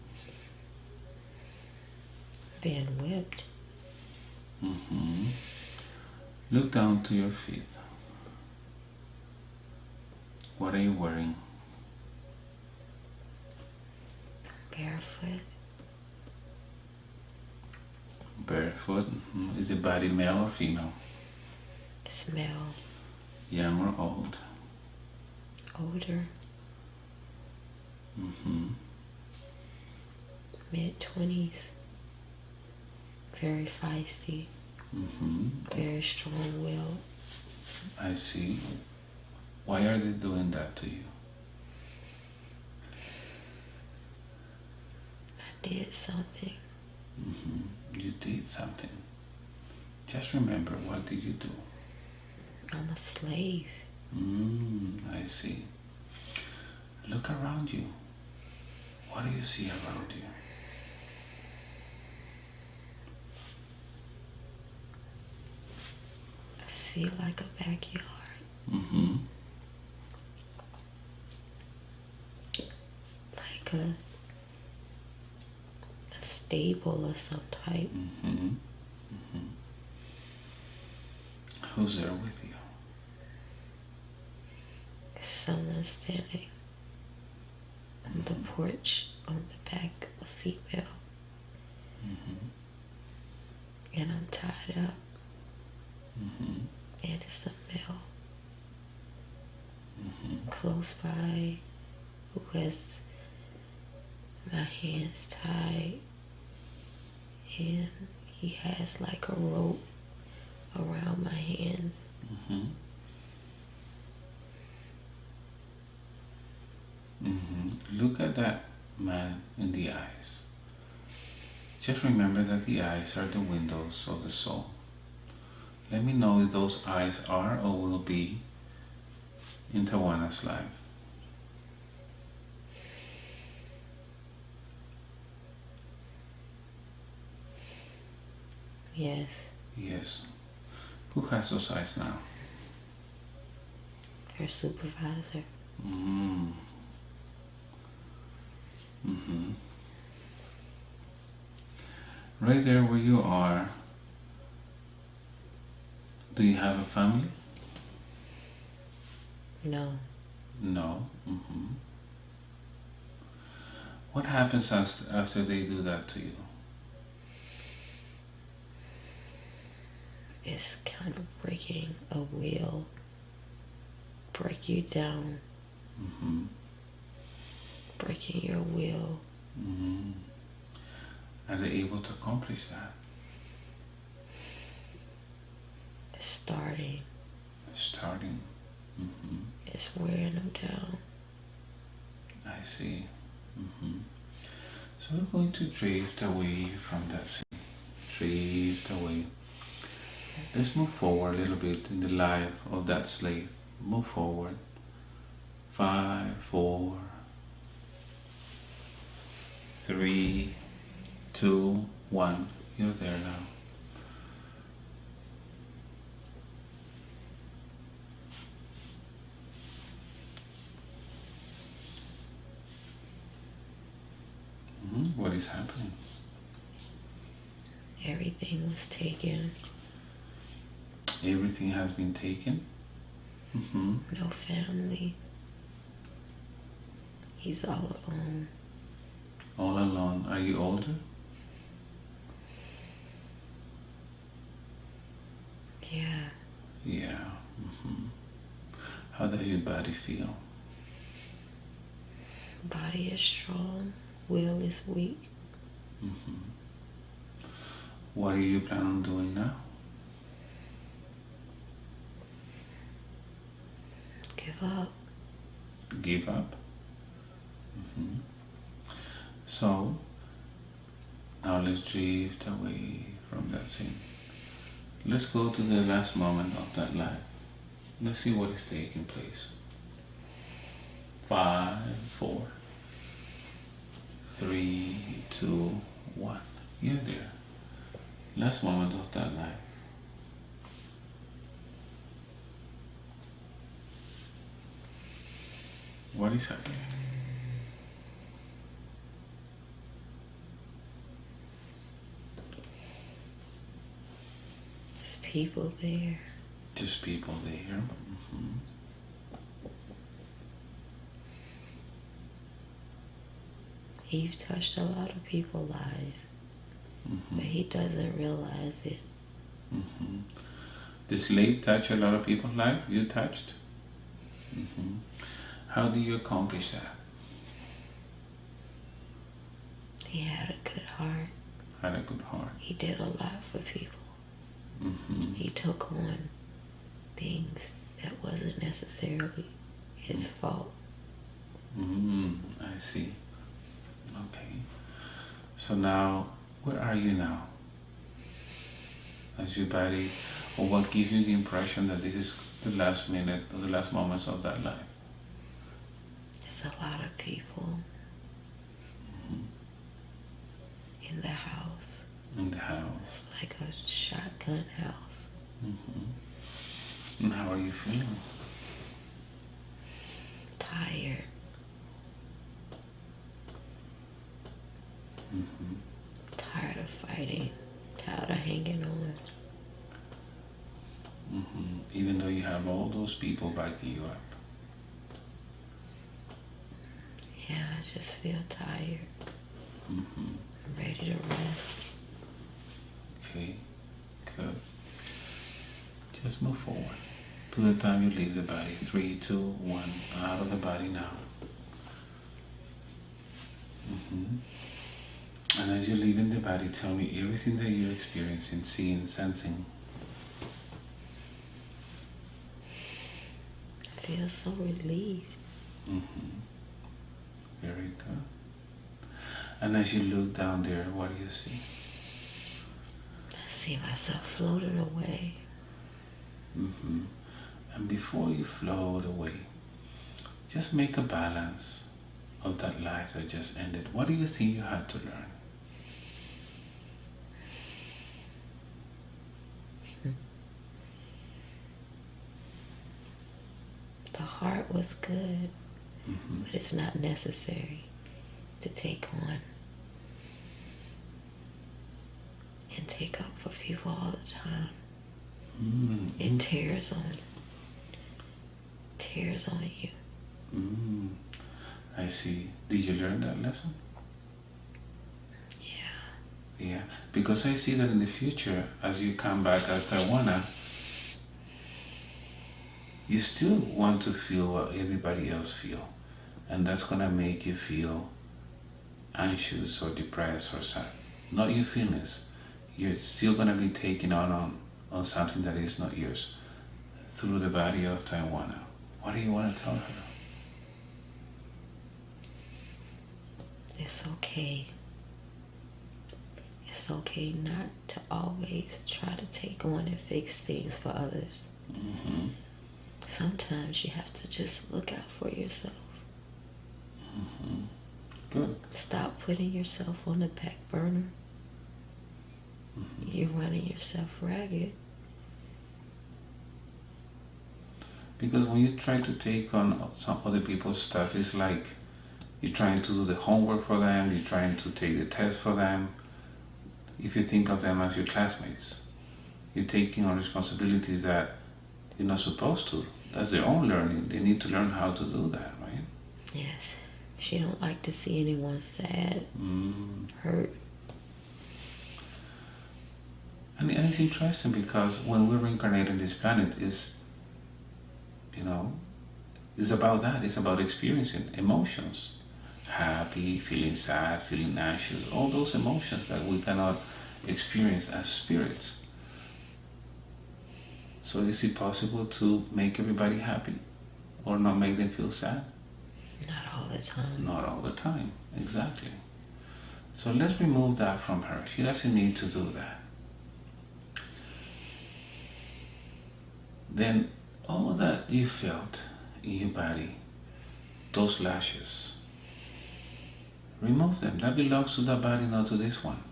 Being whipped. Look down to your feet. What are you wearing? Barefoot. Barefoot. Is the body male or female? Smell. Young or old? Older. Mid-20s. Very feisty. Very strong-willed. I see. Why are they doing that to you? I did something. You did something. Just remember, what did you do? I'm a slave. I see. Look around you. What do you see around you? I see like a backyard. Like a stable of some type. Who's there with you? Someone standing on the porch on the back of a female. And I'm tied up. And it's a male. Close by, who has my hands tied, and he has like a rope around my hands. Look at that man in the eyes. Just remember that the eyes are the windows of the soul. Let me know if those eyes are or will be in Tawana's life. Yes. Yes. Who has those eyes now? Her supervisor. Right there where you are, do you have a family? No. No. What happens after they do that to you? It's kind of breaking a will. Break you down. Breaking your will. Are they able to accomplish that? It's starting. Starting. It's wearing them down. I see. So we're going to drift away from that scene. Drift away. Let's move forward a little bit in the life of that slave. Move forward. 5, 4, 3, 2, 1. You're there now. What is happening? Everything was taken. Everything has been taken? No family. He's all alone. All alone. Are you older? Yeah. Yeah. How does your body feel? Body is strong. Will is weak. What do you plan on doing now? Give up. Give up? So, now let's drift away from that scene. Let's go to the last moment of that life. Let's see what is taking place. 5, 4, 3, 2, 1. You're there. Last moment of that life. What is happening? There's people there. Just people there. Eve touched a lot of people's lives, but he doesn't realize it. This lake touched a lot of people's life? You touched? How do you accomplish that? He had a good heart. Had a good heart. He did a lot for people. He took on things that wasn't necessarily his fault. I see. Okay. So now, where are you now? As your body, or what gives you the impression that this is the last minute or the last moments of that life? There's a lot of people in the house. In the house. It's like a shotgun house. And how are you feeling? Tired. Tired of fighting. Tired of hanging on. Even though you have all those people backing you up. Yeah, I just feel tired. I'm ready to rest. Okay, good. Just move forward to the time you leave the body. 3, 2, 1. Out of the body now. And as you're leaving the body, tell me everything that you're experiencing, seeing, sensing. I feel so relieved. Very good. And as you look down there, what do you see? I see myself floating away. And before you float away, just make a balance of that life that just ended. What do you think you had to learn? The heart was good, but it's not necessary to take on and take up for people all the time. It tears on you. I see. Did you learn that lesson? Yeah, because I see that in the future, as you come back as Tawana, you still want to feel what everybody else feel. And that's going to make you feel anxious or depressed or sad. Not your feelings. You're still going to be taking on something that is not yours through the body of Tawana. What do you want to tell her? It's okay. It's okay not to always try to take on and fix things for others. Sometimes you have to just look out for yourself. Good. Stop putting yourself on the back burner. You're running yourself ragged. Because when you try to take on some other people's stuff, it's like you're trying to do the homework for them, you're trying to take the test for them. If you think of them as your classmates, you're taking on responsibilities that you're not supposed to. That's their own learning. They need to learn how to do that, right? Yes. She don't like to see anyone sad, hurt. And it's interesting because when we reincarnate on this planet, it's about that. It's about experiencing emotions. Happy, feeling sad, feeling anxious, all those emotions that we cannot experience as spirits. So is it possible to make everybody happy or not make them feel sad? Not all the time. Not all the time, exactly. So let's remove that from her. She doesn't need to do that. Then all that you felt in your body, those lashes, remove them. That belongs to that body, not to this one.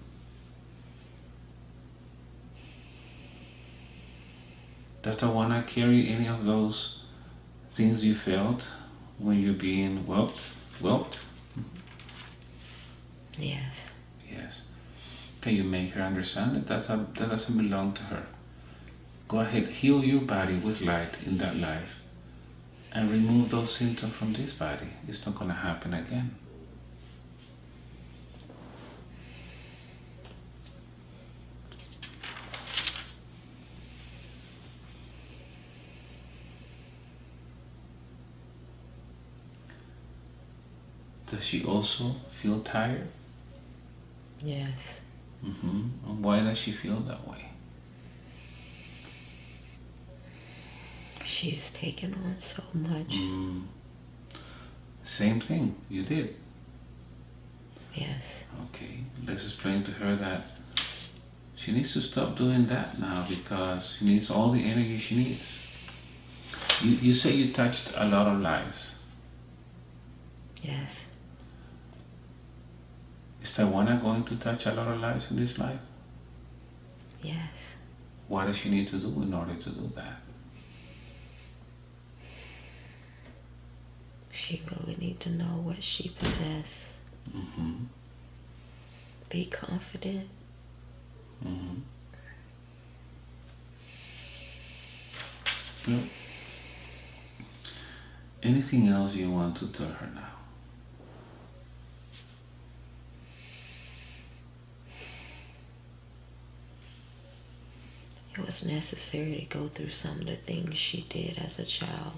Does the one not carry any of those things you felt when you're being whelped? Yes. Yes. Can you make her understand that that doesn't belong to her? Go ahead, heal your body with light in that life and remove those symptoms from this body. It's not going to happen again. Does she also feel tired? Yes. And why does she feel that way? She's taken on so much. Same thing you did. Yes. Okay, let's explain to her that she needs to stop doing that now because she needs all the energy she needs. You say you touched a lot of lives. Yes. Is Tawana going to touch a lot of lives in this life? Yes. What does she need to do in order to do that? She really need to know what she possesses. Be confident. Good. Anything else you want to tell her now? It was necessary to go through some of the things she did as a child.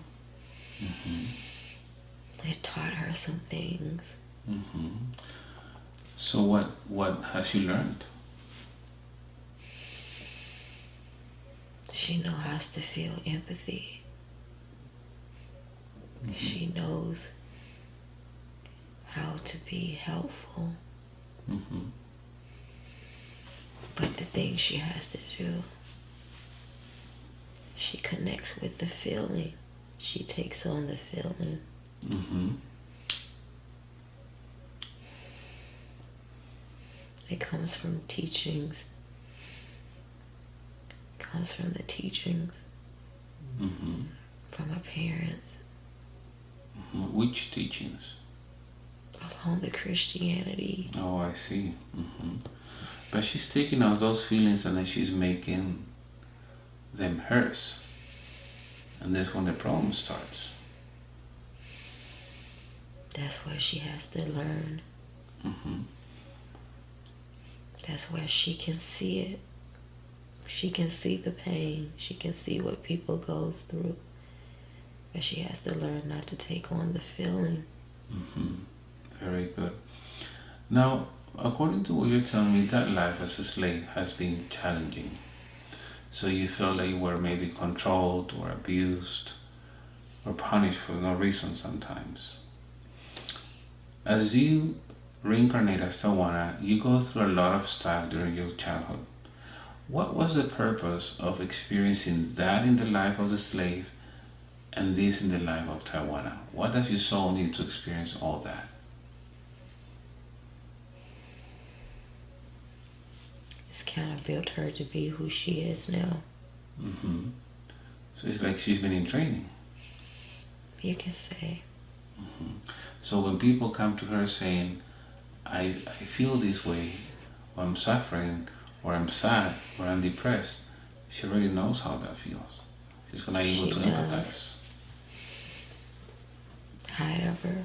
It taught her some things. So what has she learned? She knows how to feel empathy. She knows how to be helpful. But the thing she has to do, she connects with the feeling. She takes on the feeling. It comes from teachings. It comes from the teachings from her parents. Which teachings? Along the Christianity. Oh, I see. But she's taking out those feelings and then she's making them hers. And that's when the problem starts. That's where she has to learn. That's where she can see it. She can see the pain. She can see what people goes through. But she has to learn not to take on the feeling. Very good. Now, according to what you're telling me, that life as a slave has been challenging. So you felt like you were maybe controlled or abused or punished for no reason sometimes. As you reincarnate as Tawana, you go through a lot of stuff during your childhood. What was the purpose of experiencing that in the life of the slave and this in the life of Tawana? What does your soul need to experience all that? It's kind of built her to be who she is now. Mm-hmm. So it's like she's been in training. You can say. Mm-hmm. So when people come to her saying, I feel this way, or I'm suffering, or I'm sad, or I'm depressed, she already knows how that feels. She's gonna be able to empathize. However,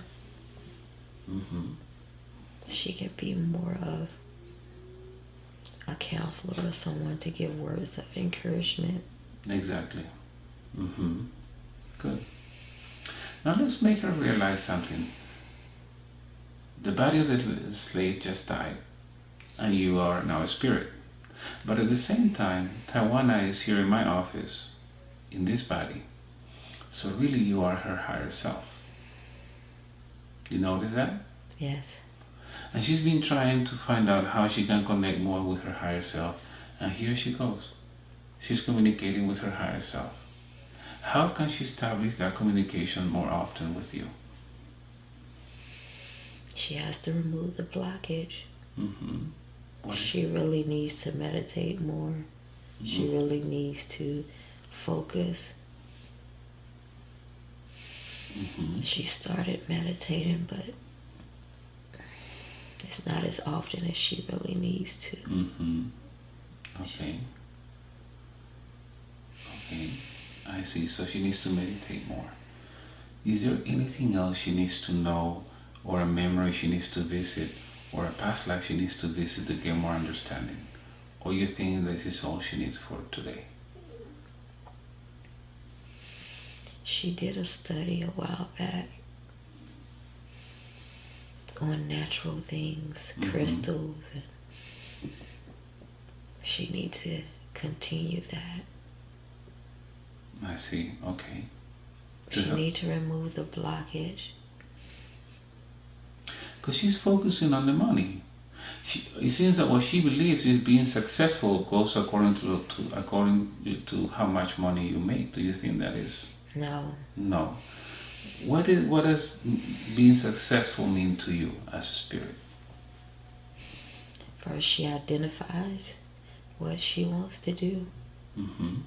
she can be more of a counselor or someone to give words of encouragement. Exactly. Good. Now let's make her realize something. The body of the slave just died, and you are now a spirit. But at the same time, Tawana is here in my office, in this body. So really you are her higher self. You notice that? Yes. And she's been trying to find out how she can connect more with her higher self. And here she goes. She's communicating with her higher self. How can she establish that communication more often with you? She has to remove the blockage. She really needs to meditate more. She really needs to focus. She started meditating, but it's not as often as she really needs to. Okay. Okay. I see. So she needs to meditate more. Is there anything else she needs to know, or a memory she needs to visit, or a past life she needs to visit to get more understanding? Or you think this is all she needs for today? She did a study a while back on natural things, crystals, and she needs to continue that. I see. Okay. She needs to remove the blockage. Because she's focusing on the money. It seems that what she believes is being successful goes according to how much money you make. Do you think that is? No. No. What does being successful mean to you as a spirit? First, she identifies what she wants to do, and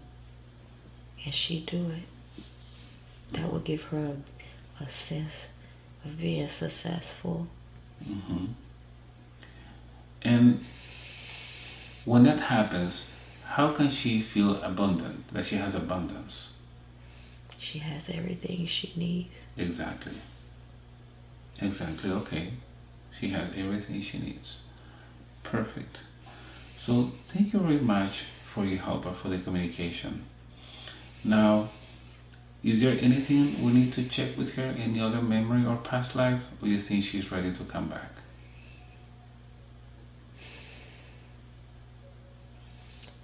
she do it. That will give her a sense of being successful. And when that happens, how can she feel abundant, that she has abundance? She has everything she needs. Exactly. Exactly, okay. She has everything she needs. Perfect. So thank you very much for your help and for the communication. Now, is there anything we need to check with her? Any other memory or past life? Or do you think she's ready to come back?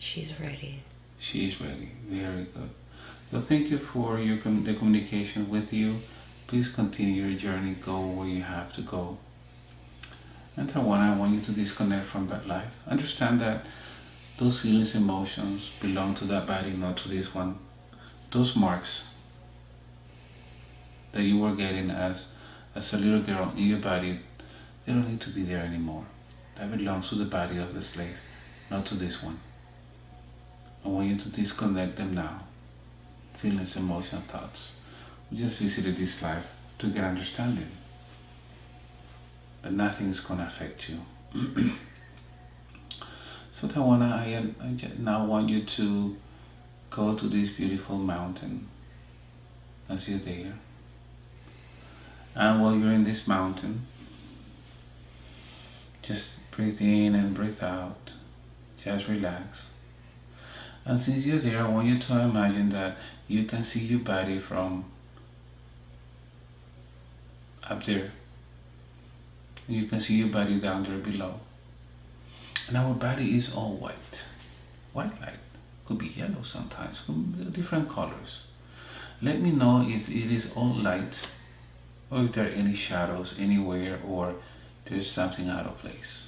She's ready. She is ready. Very good. So thank you for the communication with you. Please continue your journey. Go where you have to go. And Tawana, I want you to disconnect from that life. Understand that those feelings, emotions belong to that body, not to this one. Those marks that you were getting as a little girl in your body, they don't need to be there anymore. That belongs to the body of the slave, not to this one. I want you to disconnect them now. Feelings, emotions, thoughts. We just visited this life to get understanding. But nothing is going to affect you. So Tawana, I now want you to go to this beautiful mountain as you're there. And while you're in this mountain, just breathe in and breathe out. Just relax. And since you're there, I want you to imagine that you can see your body from up there. You can see your body down there below. And our body is all white. White light. Could be yellow sometimes, could be different colors. Let me know if it is all light, or if there are any shadows anywhere, or there's something out of place.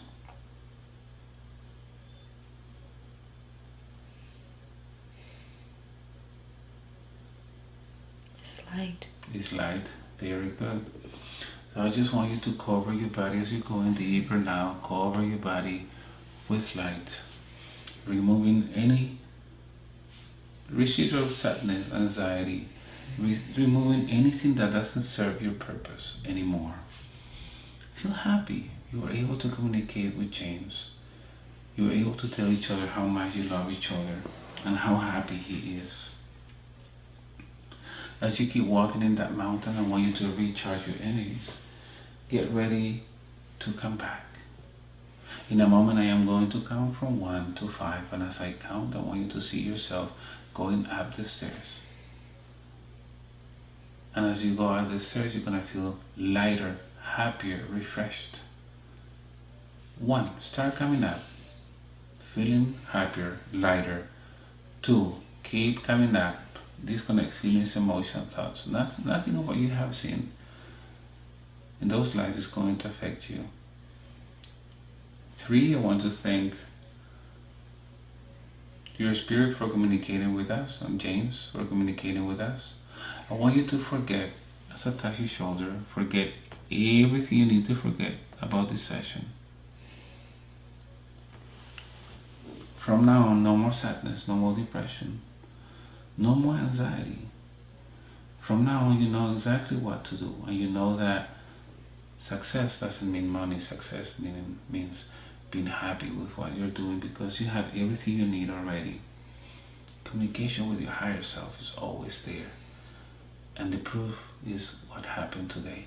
It's light. It's light. Very good. So I just want you to cover your body as you go in deeper now. Cover your body with light, removing any residual sadness, anxiety, removing anything that doesn't serve your purpose anymore. Feel happy. You were able to communicate with James. You were able to tell each other how much you love each other and how happy he is. As you keep walking in that mountain, I want you to recharge your energies. Get ready to come back. In a moment, I am going to count from 1 to 5, and as I count, I want you to see yourself going up the stairs. And as you go up the stairs, you're going to feel lighter, happier, refreshed. 1, start coming up, feeling happier, lighter. 2, keep coming up, disconnect feelings, emotions, thoughts. Nothing of what you have seen in those lives is going to affect you. 3, I want to thank your spirit for communicating with us, and James for communicating with us. I want you to forget, as I touch your shoulder, forget everything you need to forget about this session. From now on, no more sadness, no more depression, no more anxiety. From now on, you know exactly what to do, and you know that success doesn't mean money. Success means being happy with what you're doing, because you have everything you need already. Communication with your higher self is always there. And the proof is what happened today.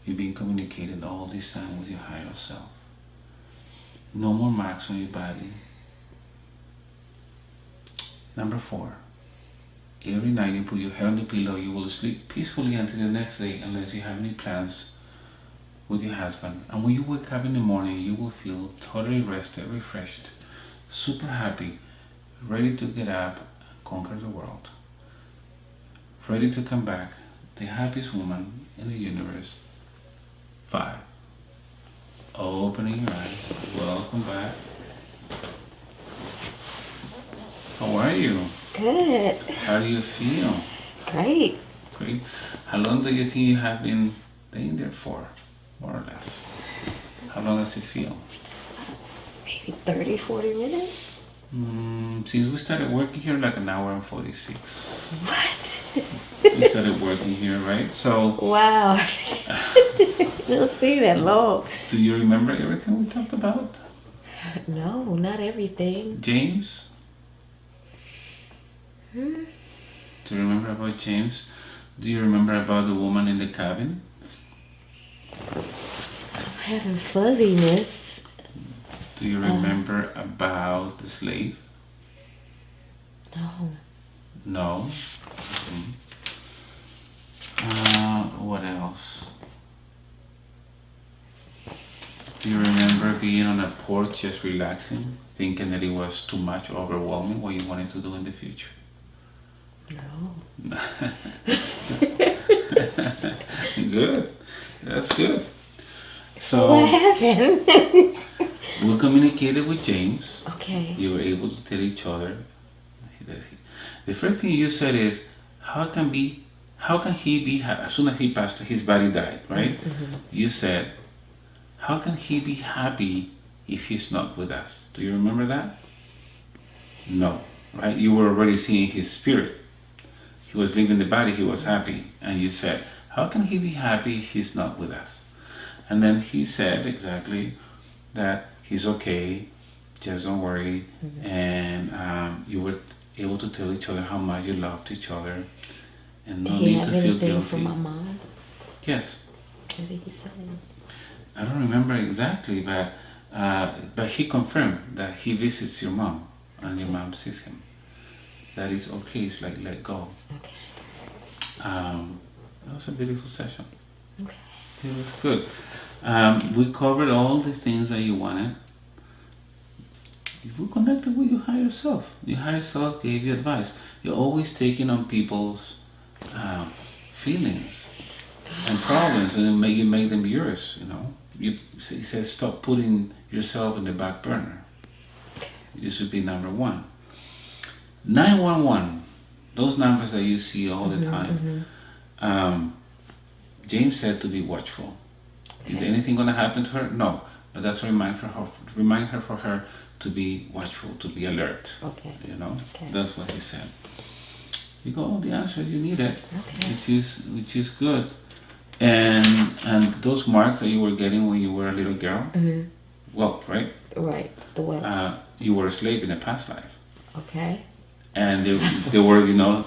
You've been communicating all this time with your higher self. No more marks on your body. Number 4, every night you put your head on the pillow, you will sleep peacefully until the next day, unless you have any plans with your husband. And when you wake up in the morning, you will feel totally rested, refreshed, super happy, ready to get up and conquer the world, ready to come back, the happiest woman in the universe. 5, opening your eyes. Welcome back. How are you? Good. How do you feel? Great. Great. How long do you think you have been laying there for, more or less? How long does it feel? Maybe 30, 40 minutes? Since we started working here, like an hour and 46. What? We started working here, right? So. Wow. It don't seem that long. Do you remember everything we talked about? No, not everything. James? Do you remember about James? Do you remember about the woman in the cabin? I'm having fuzziness. Do you remember about the slave? No. No? What else? Do you remember being on a porch just relaxing, thinking that it was too much, overwhelming, what you wanted to do in the future? No. Good. That's good. So What happened? we communicated with James. Okay. You were able to tell each other. The first thing you said is, how can he be happy? As soon as he passed, his body died, right? Mm-hmm. You said, how can he be happy if he's not with us? Do you remember that? No, right? You were already seeing his spirit. He was leaving the body, he was happy. And you said, how can he be happy if he's not with us? And then he said exactly that he's okay, just don't worry. Mm-hmm. And you were able to tell each other how much you loved each other. And no need to feel guilty. From my mom? Yes. What did he say? I don't remember exactly, but he confirmed that he visits your mom and your mom sees him. That is okay. It's like, let go. Okay. That was a beautiful session. Okay. It was good. We covered all the things that you wanted. You connected with your higher self. Your higher self gave you advice. You're always taking on people's feelings and problems, and you make them yours. You know. He says stop putting yourself in the back burner. This would be number 1. 911. Those numbers that you see all the time. James said to be watchful. Okay. Is anything going to happen to her? No. But that's a remind her for her to be watchful, to be alert. Okay. You know, Okay. that's what he said. You got all the answers you needed, Okay. which is good. And those marks that you were getting when you were a little girl, Mm-hmm. well, right? Right. The what? You were a slave in a past life, Okay. and they were, you know,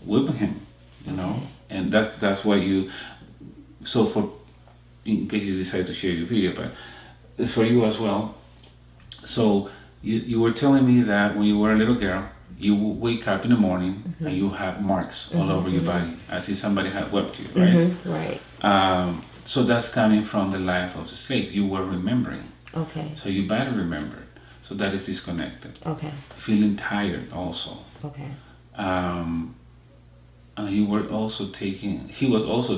whipping him, you know, Okay. and that's why you. So for, in case you decide to share your video, but it's for you as well. So you were telling me that when you were a little girl, you would wake up in the morning Mm-hmm. and you have marks all over your body, as if somebody had whipped you, right? Mm-hmm. Right. So that's coming from the life of the slave. You were remembering. Okay. So you better remember it. So that is disconnected. Okay. Feeling tired also. Okay. And he was also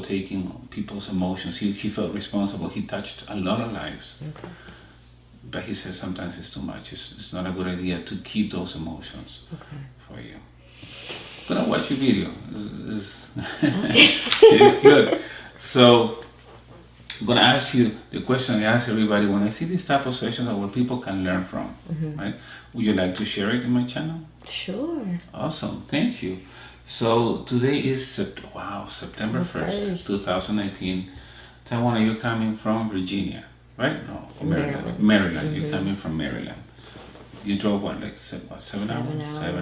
taking people's emotions. He felt responsible. He touched a lot of lives. Okay. But he says sometimes it's too much. It's not a good idea to keep those emotions Okay. for you. Gonna watch your video. It's good. So I'm gonna ask you the question I ask everybody when I see these type of sessions of what people can learn from. Mm-hmm. Right? Would you like to share it in my channel? Sure. Awesome. Thank you. So today is September 1st, 2019. Tawana, you're coming from Virginia, right? No, from Maryland. Maryland. Mm-hmm. You're coming from Maryland. You drove what, like 7 hours? 7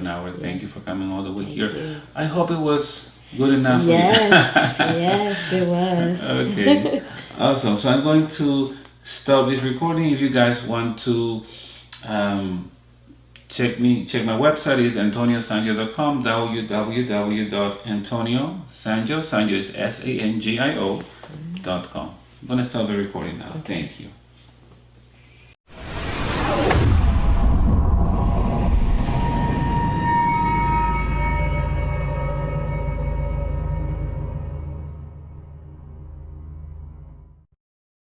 hours. Yeah. Thank you for coming all the way Thank here. you. I hope it was good enough Yes. for you. Yes, it was. Okay. Awesome. So I'm going to stop this recording. If you guys want to check my website is antoniosangio.com, www.antoniosangio, Sangio is SANGIO.com. I'm going to stop the recording now. Okay. Thank you.